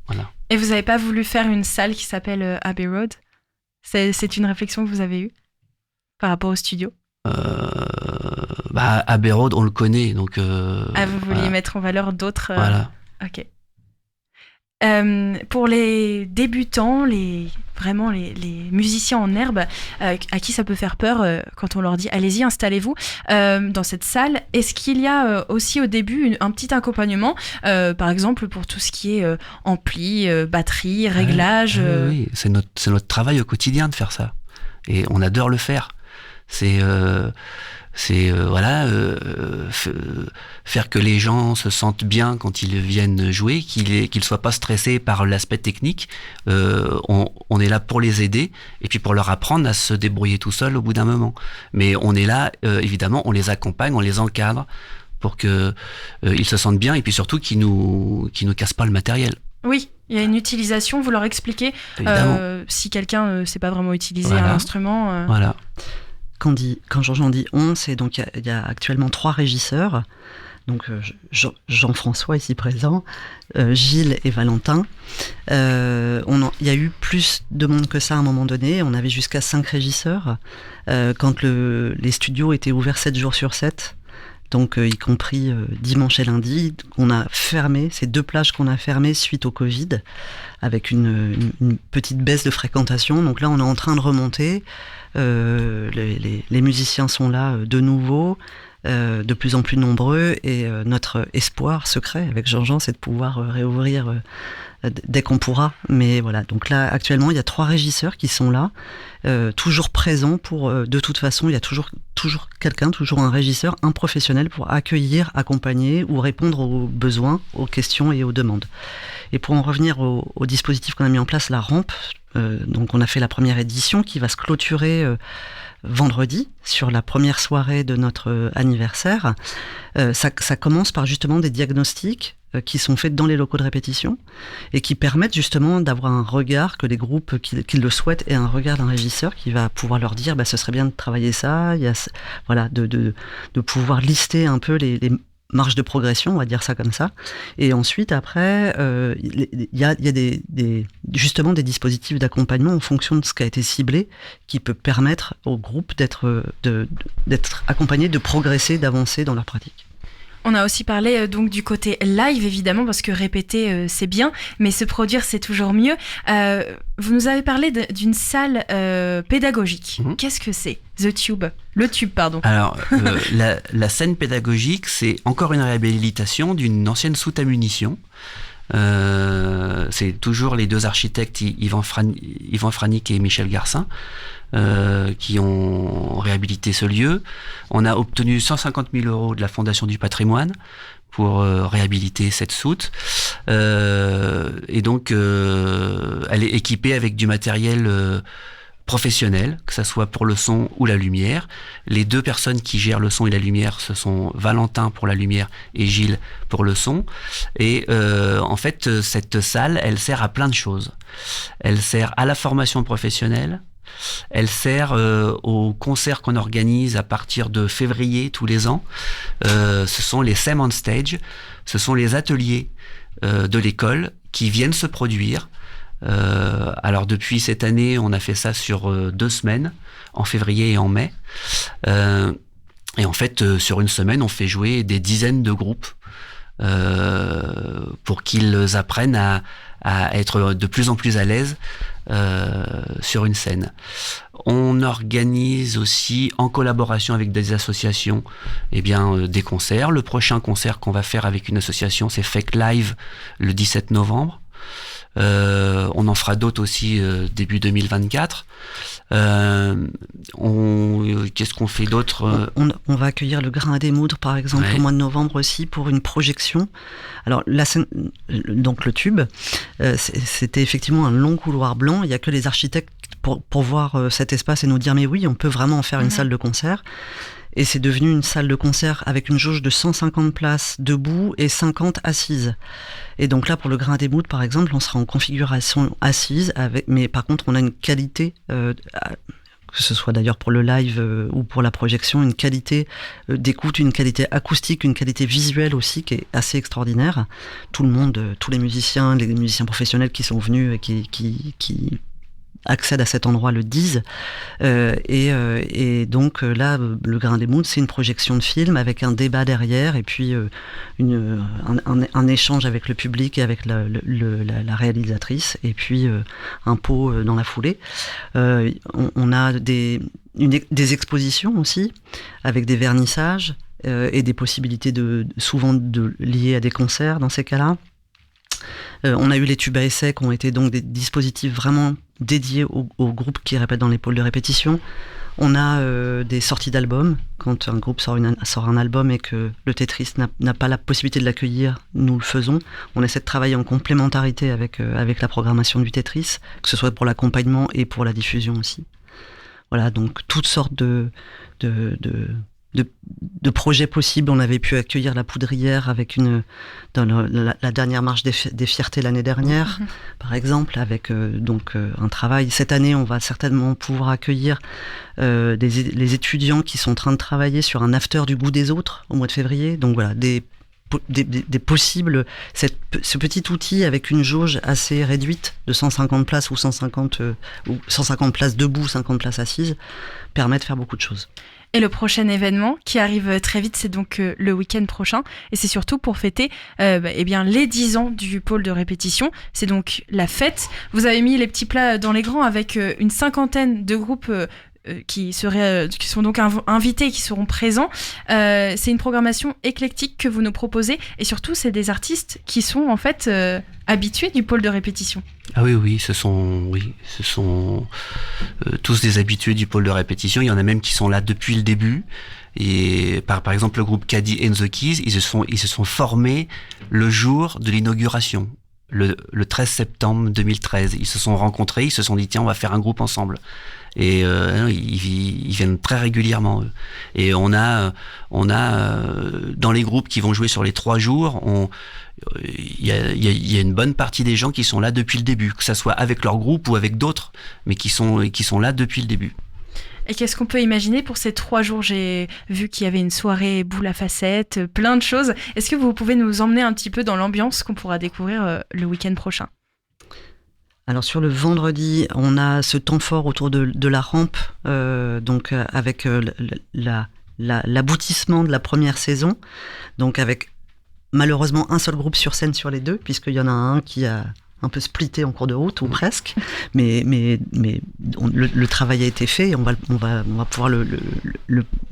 Voilà. Et vous n'avez pas voulu faire une salle qui s'appelle Abbey Road ? C'est une réflexion que vous avez eue par rapport au studio ? Abbey Road, on le connaît, donc. Vous vouliez mettre en valeur d'autres. Voilà. Ok. Pour les débutants, les musiciens en herbe, à qui ça peut faire peur quand on leur dit allez-y, installez-vous dans cette salle, est-ce qu'il y a aussi au début un petit accompagnement, par exemple pour tout ce qui est ampli, batterie, réglage Oui, c'est notre travail au quotidien de faire ça, et on adore le faire. Faire que les gens se sentent bien quand ils viennent jouer, qu'ils soient pas stressés par l'aspect technique. On est là pour les aider et puis pour leur apprendre à se débrouiller tout seul au bout d'un moment. Mais on est là, évidemment, on les accompagne, on les encadre pour que ils se sentent bien et puis surtout qu'ils nous cassent pas le matériel. Oui, il y a une utilisation, vous leur expliquez si quelqu'un ne sait pas vraiment utiliser un instrument. Voilà. Quand Jean-Jean dit on, c'est donc il y a actuellement 3 régisseurs, donc Jean-François ici présent, Gilles et Valentin. Il y a eu plus de monde que ça à un moment donné, on avait jusqu'à 5 régisseurs quand les studios étaient ouverts 7 jours sur 7. Donc y compris dimanche et lundi, on a fermé, ces 2 plages qu'on a fermées suite au Covid, avec une petite baisse de fréquentation. Donc là, on est en train de remonter. Les musiciens sont là de nouveau, de plus en plus nombreux, et notre espoir secret avec Jean-Jean, c'est de pouvoir réouvrir dès qu'on pourra. Mais voilà, donc là actuellement il y a 3 régisseurs qui sont là, toujours présents pour, de toute façon il y a toujours quelqu'un, toujours un régisseur, un professionnel pour accueillir, accompagner ou répondre aux besoins, aux questions et aux demandes. Et pour en revenir au dispositif qu'on a mis en place, la rampe, donc on a fait la première édition qui va se clôturer vendredi sur la première soirée de notre anniversaire. Ça commence par justement des diagnostics qui sont faits dans les locaux de répétition et qui permettent justement d'avoir un regard, que les groupes qui le souhaitent aient un regard d'un régisseur qui va pouvoir leur dire ce serait bien de travailler ça, de pouvoir lister un peu les marge de progression, on va dire ça comme ça. Et ensuite, après, il y a justement des dispositifs d'accompagnement en fonction de ce qui a été ciblé, qui peut permettre au groupe d'être accompagné, de progresser, d'avancer dans leur pratique. On a aussi parlé donc du côté live, évidemment, parce que répéter, c'est bien, mais se produire, c'est toujours mieux. Vous nous avez parlé d'une salle pédagogique. Qu'est-ce que c'est ? Le tube, pardon. Alors, la scène pédagogique, c'est encore une réhabilitation d'une ancienne soute à munitions. C'est toujours les deux architectes, Yvan Franick et Michel Garcin, qui ont réhabilité ce lieu. On a obtenu 150 000 € de la Fondation du patrimoine pour réhabiliter cette soute. Et donc, elle est équipée avec du matériel professionnel, que ça soit pour le son ou la lumière. Les deux personnes qui gèrent le son et la lumière, ce sont Valentin pour la lumière et Gilles pour le son. Et en fait, cette salle, elle sert à plein de choses. Elle sert à la formation professionnelle. Elle sert aux concerts qu'on organise à partir de février tous les ans. Ce sont les SEM on Stage. Ce sont les ateliers de l'école qui viennent se produire. Alors depuis cette année, on a fait ça sur 2 semaines, en février et en mai. Et en fait, sur une semaine, on fait jouer des dizaines de groupes pour qu'ils apprennent à être de plus en plus à l'aise sur une scène. On organise aussi, en collaboration avec des associations, des concerts. Le prochain concert qu'on va faire avec une association, c'est Fake Live, le 17 novembre. On en fera d'autres aussi début 2024. Qu'est-ce qu'on fait d'autre ? On va accueillir le Grain à démoudre, par exemple, au mois de novembre aussi, pour une projection. Alors, la scène, donc le tube, c'était effectivement un long couloir blanc. Il n'y a que les architectes pour voir cet espace et nous dire, mais oui, on peut vraiment en faire une salle de concert. Et c'est devenu une salle de concert avec une jauge de 150 places debout et 50 assises. Et donc là, pour le Grain à démoudre, par exemple, on sera en configuration assise, mais par contre, on a une qualité, que ce soit d'ailleurs pour le live ou pour la projection, une qualité d'écoute, une qualité acoustique, une qualité visuelle aussi qui est assez extraordinaire. Tout le monde, tous les musiciens professionnels qui sont venus et qui accèdent à cet endroit le disent. Et donc là, le Grain à démoudre, c'est une projection de film avec un débat derrière et puis un échange avec le public et avec la réalisatrice et puis un pot dans la foulée. On a des expositions aussi avec des vernissages et des possibilités souvent liées à des concerts dans ces cas-là. On a eu les tubes à essai qui ont été donc des dispositifs vraiment dédiés aux groupes qui répètent dans les pôles de répétition. On a des sorties d'albums. Quand un groupe sort un album et que le Tetris n'a pas la possibilité de l'accueillir, nous le faisons. On essaie de travailler en complémentarité avec la programmation du Tetris, que ce soit pour l'accompagnement et pour la diffusion aussi. Voilà, donc toutes sortes de projets possibles. On avait pu accueillir la Poudrière dans la dernière marche des fiertés l'année dernière, par exemple, avec un travail. Cette année, on va certainement pouvoir accueillir les étudiants qui sont en train de travailler sur un after du goût des autres au mois de février. Donc voilà, des possibles, ce petit outil avec une jauge assez réduite de 150 places ou 150 places debout, 50 places assises, permet de faire beaucoup de choses. Et le prochain événement qui arrive très vite, c'est donc le week-end prochain. Et c'est surtout pour fêter les 10 ans du pôle de répétition. C'est donc la fête. Vous avez mis les petits plats dans les grands avec une cinquantaine de groupes qui sont donc invités, qui seront présents. C'est une programmation éclectique que vous nous proposez. Et surtout, c'est des artistes qui sont en fait habitués du pôle de répétition. Ah oui, ce sont tous des habitués du pôle de répétition. Il y en a même qui sont là depuis le début. Et par exemple, le groupe Caddy and the Keys, ils se sont formés le jour de l'inauguration, le 13 septembre 2013. Ils se sont rencontrés, ils se sont dit tiens, on va faire un groupe ensemble. Et ils viennent très régulièrement, eux. Et on a dans les groupes qui vont jouer sur les 3 jours, il y a une bonne partie des gens qui sont là depuis le début, que ça soit avec leur groupe ou avec d'autres, mais qui sont là depuis le début. Et qu'est-ce qu'on peut imaginer pour ces 3 jours ? J'ai vu qu'il y avait une soirée boule à facettes, plein de choses. Est-ce que vous pouvez nous emmener un petit peu dans l'ambiance qu'on pourra découvrir le week-end prochain ? Alors sur le vendredi, on a ce temps fort autour de la rampe, avec la l'aboutissement de la première saison, donc avec malheureusement un seul groupe sur scène sur les deux, puisqu'il y en a un qui a un peu splitté en cours de route, ou presque, mais le travail a été fait, et on va pouvoir le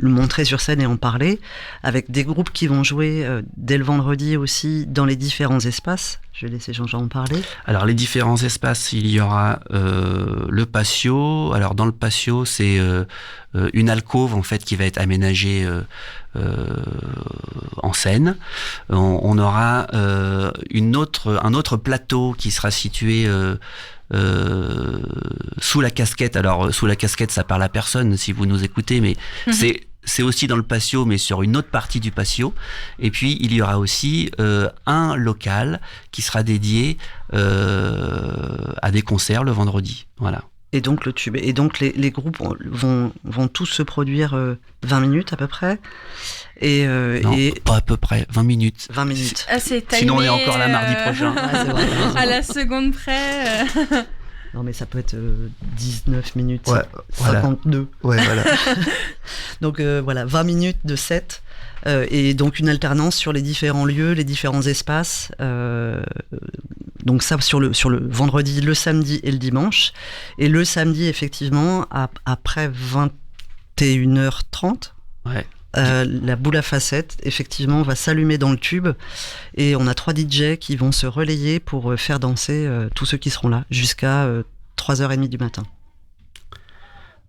montrer sur scène et en parler, avec des groupes qui vont jouer dès le vendredi aussi dans les différents espaces. Je vais laisser Jean-Jean en parler. Alors les différents espaces, il y aura le patio. Alors dans le patio, c'est une alcôve en fait qui va être aménagée en scène. On aura un autre plateau qui sera situé sous la casquette. Alors sous la casquette, ça parle à personne si vous nous écoutez, mais c'est aussi dans le patio, mais sur une autre partie du patio. Et puis, il y aura aussi un local qui sera dédié à des concerts le vendredi. Voilà. Et donc, le tube. Et donc, les groupes vont tous se produire 20 minutes à peu près. Non, pas à peu près, 20 minutes. 20 minutes. Ah, c'est timé, sinon, on est encore là mardi prochain. À la seconde près. Non, mais ça peut être 19 minutes, ouais, 52. Voilà. Ouais, voilà. Donc voilà, 20 minutes de set. Et donc une alternance sur les différents lieux, les différents espaces. Donc ça sur le vendredi, le samedi et le dimanche. Et le samedi, effectivement, après 21h30. Ouais. La boule à facettes, effectivement, va s'allumer dans le tube et on a 3 DJ qui vont se relayer pour faire danser tous ceux qui seront là jusqu'à 3h30 du matin.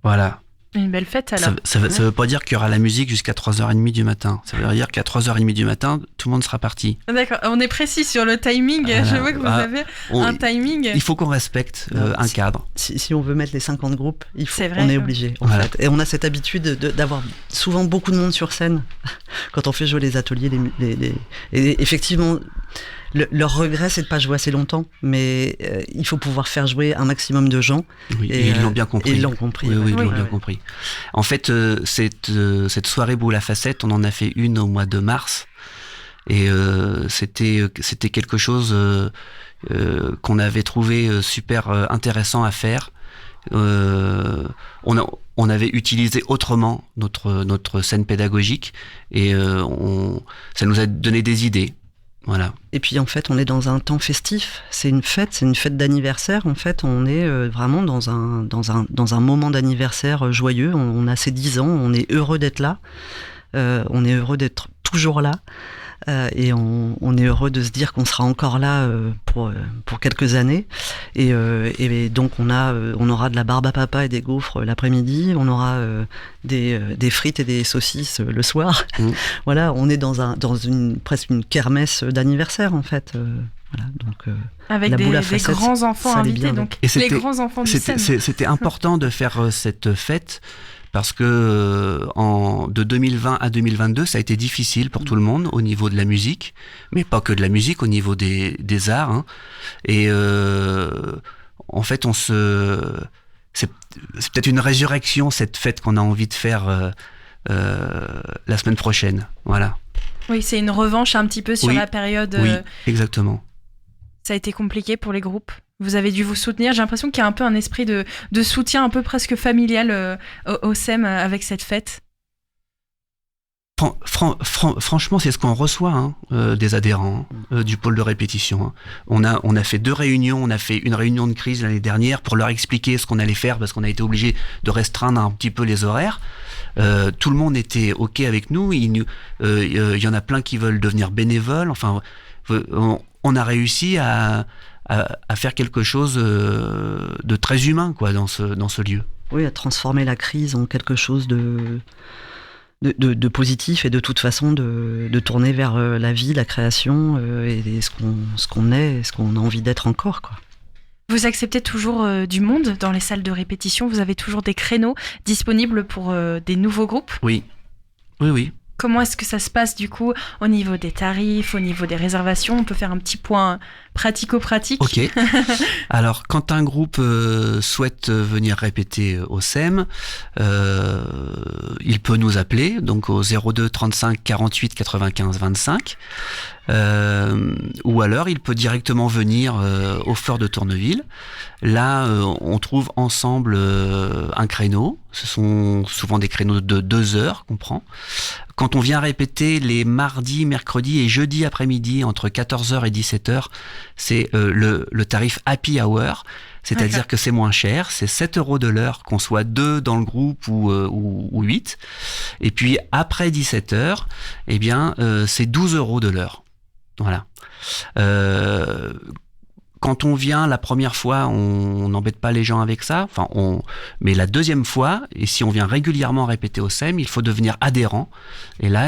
Voilà. Une belle fête alors. Ça veut pas dire qu'il y aura la musique jusqu'à 3h30 du matin. Ça veut dire qu'à 3h30 du matin, tout le monde sera parti. D'accord, on est précis sur le timing. Voilà. Je vois que vous avez un timing. Il faut qu'on respecte un cadre. Si on veut mettre les 50 groupes, vrai, on est obligé. En fait. Et on a cette habitude d'avoir souvent beaucoup de monde sur scène quand on fait jouer les ateliers. Et effectivement, leur regret, c'est de ne pas jouer assez longtemps, mais il faut pouvoir faire jouer un maximum de gens. Oui, et ils l'ont bien compris. Ils l'ont compris. Oui, ils l'ont bien compris. En fait, cette soirée boule à facettes, on en a fait une au mois de mars, et c'était quelque chose qu'on avait trouvé super intéressant à faire. On avait utilisé autrement notre scène pédagogique, et ça nous a donné des idées. Voilà. Et puis en fait, on est dans un temps festif. C'est une fête d'anniversaire. En fait, on est vraiment dans un moment d'anniversaire joyeux. On a ses 10 ans. On est heureux d'être là. On est heureux d'être toujours là. Et on est heureux de se dire qu'on sera encore là pour quelques années. Et donc on aura de la barbe à papa et des gaufres l'après-midi. On aura des frites et des saucisses le soir. Voilà, on est dans presque une kermesse d'anniversaire en fait. Voilà, donc, avec des grands enfants invités, donc les grands enfants du SEM. C'était important de faire cette fête. Parce que de 2020 à 2022, ça a été difficile pour tout le monde au niveau de la musique, mais pas que de la musique, au niveau des arts. Hein. Et en fait, c'est peut-être une résurrection, cette fête qu'on a envie de faire la semaine prochaine. Voilà. Oui, c'est une revanche un petit peu sur la période. Oui, exactement. Ça a été compliqué pour les groupes. Vous avez dû vous soutenir. J'ai l'impression qu'il y a un peu un esprit de soutien un peu presque familial au SEM avec cette fête. Franchement, c'est ce qu'on reçoit des adhérents du pôle de répétition. On a fait 2 réunions. On a fait une réunion de crise l'année dernière pour leur expliquer ce qu'on allait faire parce qu'on a été obligé de restreindre un petit peu les horaires. Tout le monde était OK avec nous. Il y en a plein qui veulent devenir bénévoles. Enfin, on a réussi à faire quelque chose de très humain quoi, dans ce lieu. Oui, à transformer la crise en quelque chose de positif et de toute façon de tourner vers la vie, la création et ce qu'on est et ce qu'on a envie d'être encore, quoi. Vous acceptez toujours du monde dans les salles de répétition? Vous avez toujours des créneaux disponibles pour des nouveaux groupes? Oui. Comment est-ce que ça se passe du coup au niveau des tarifs, au niveau des réservations? On peut faire un petit point pratico-pratique. Ok. Alors, quand un groupe souhaite venir répéter au SEM, il peut nous appeler donc au 02 35 48 95 25. Ou alors il peut directement venir au Fort de Tourneville Là, on trouve ensemble un créneau. Ce sont souvent des créneaux de 2 heures qu'on prend. Quand on vient répéter les mardis, mercredis et jeudis après-midi entre 14h et 17h, c'est le tarif Happy Hour. C'est-à-dire que c'est moins cher, c'est 7 € de l'heure, qu'on soit 2 dans le groupe ou 8. Et puis après 17h, eh bien, c'est 12 € de l'heure. Voilà. Quand on vient la première fois, on n'embête pas les gens avec ça. Mais la deuxième fois, et si on vient régulièrement répéter au SEM, il faut devenir adhérent. Et là,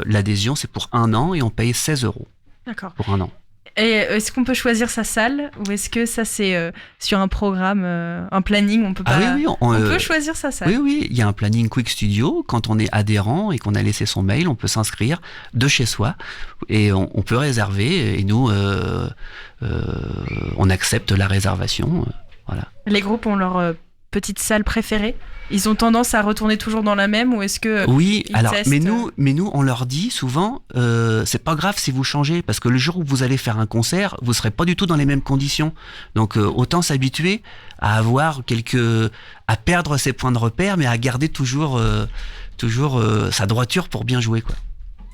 l'adhésion, c'est pour 1 an et on paye 16 € pour 1 an. Et est-ce qu'on peut choisir sa salle ou est-ce que ça c'est sur un programme, un planning, on peut pas on peut choisir sa salle? Oui, il y a un planning Quick Studio. Quand on est adhérent et qu'on a laissé son mail, on peut s'inscrire de chez soi et on peut réserver. Et nous, on accepte la réservation. Voilà. Les groupes ont leur petite salle préférée? Ils ont tendance à retourner toujours dans la même ou est-ce que oui, ils alors testent... mais nous on leur dit souvent c'est pas grave si vous changez parce que le jour où vous allez faire un concert, vous serez pas du tout dans les mêmes conditions. Donc autant s'habituer à avoir à perdre ses points de repère mais à garder toujours sa droiture pour bien jouer quoi.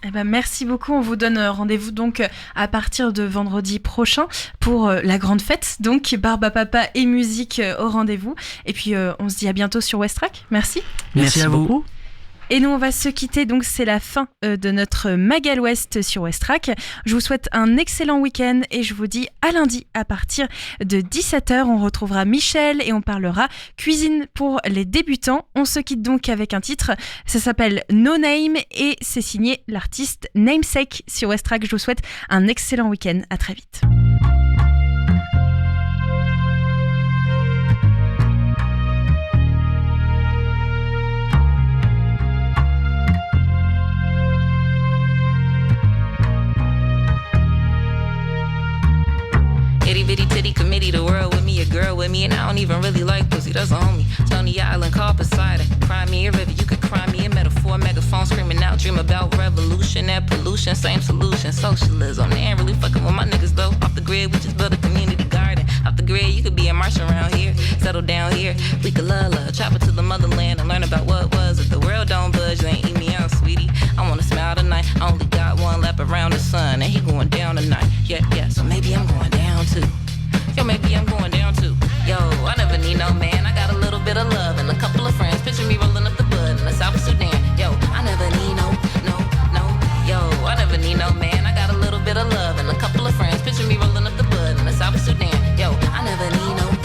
Eh ben, merci beaucoup. On vous donne rendez-vous donc à partir de vendredi prochain pour la grande fête. Donc Barbe à Papa et musique au rendez-vous. Et puis on se dit à bientôt sur Westrack. Merci. Merci à vous. Et nous, on va se quitter. Donc, c'est la fin de notre Magal Ouest sur Westrack. Je vous souhaite un excellent week-end et je vous dis à lundi à partir de 17h. On retrouvera Michel et on parlera cuisine pour les débutants. On se quitte donc avec un titre. Ça s'appelle No Name et c'est signé l'artiste Namesake sur Westrack. Je vous souhaite un excellent week-end. À très vite. Itty bitty titty committee, the world with me, a girl with me, and I don't even really like pussy, that's a homie. Tony Island, call Poseidon, cry me a river, you could cry me a metaphor, megaphone screaming out, dream about revolution, that pollution, same solution, socialism. They ain't really fucking with my niggas though, off the grid, we just built a community garden. Off the grid, you could be a march around here, settle down here, we could love, travel to the motherland and learn about what was. If the world don't budge, then eat me out, sweetie. I wanna smile tonight, I only got one lap around the sun, and he going down tonight, yeah, so maybe I'm going down too. Yo, maybe I'm going down too. Yo, I never need no man. I got a little bit of love and a couple of friends. Picture me rolling up the bud in the South Sudan. Yo, I never need no. Yo, I never need no man. I got a little bit of love and a couple of friends. Picture me rolling up the bud in the South Sudan. Yo, I never need no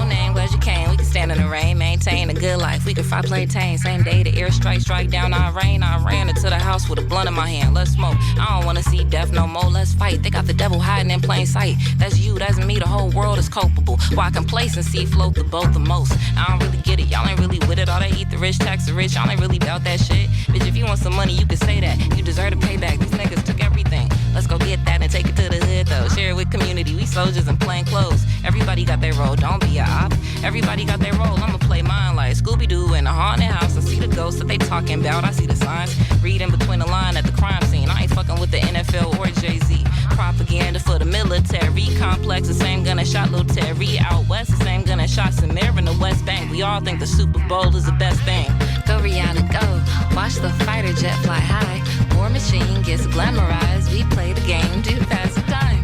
name. Glad you came. We can stand in the rain, maintain a good life. We can fly, play, tame. Same day the airstrike strike down our rain. I ran into the house with a blunt in my hand. Let's smoke. I don't wanna see death no more. Let's fight. They got the devil hiding in plain sight. That's you, that's me. The whole world is culpable. Why complacency float the boat the most? I don't really get it. Y'all ain't really with it. All they eat the rich, tax the rich. Y'all ain't really about that shit. Bitch, if you want some money, you can say that. You deserve to pay back. These niggas took everything. Let's go get that and take it to the hood though. Share it with community. We soldiers in plain clothes. Everybody got their role. Don't be a op. Everybody got their role. I'ma play mine like Scooby-Doo in a haunted house. I see the ghosts that they talking about. I see the signs. Read in between the line at the crime scene. I ain't fucking with the NFL or Jay-Z. Propaganda for the military complex. The same gun that shot Lil Terry out west. The same gun that shot Samir in the West Bank. We all think the Super Bowl is the best thing. Go Rihanna, go. Watch the fighter jet fly high. War machine gets glamorized. We play the game, do pass the time.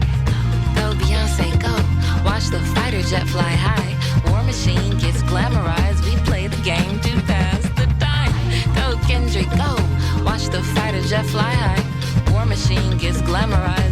Go Beyonce, go. Watch the fighter jet fly high. War machine gets glamorized. We play the game, do pass the time. Go Kendrick, go. Watch the fighter jet fly high. War machine gets glamorized.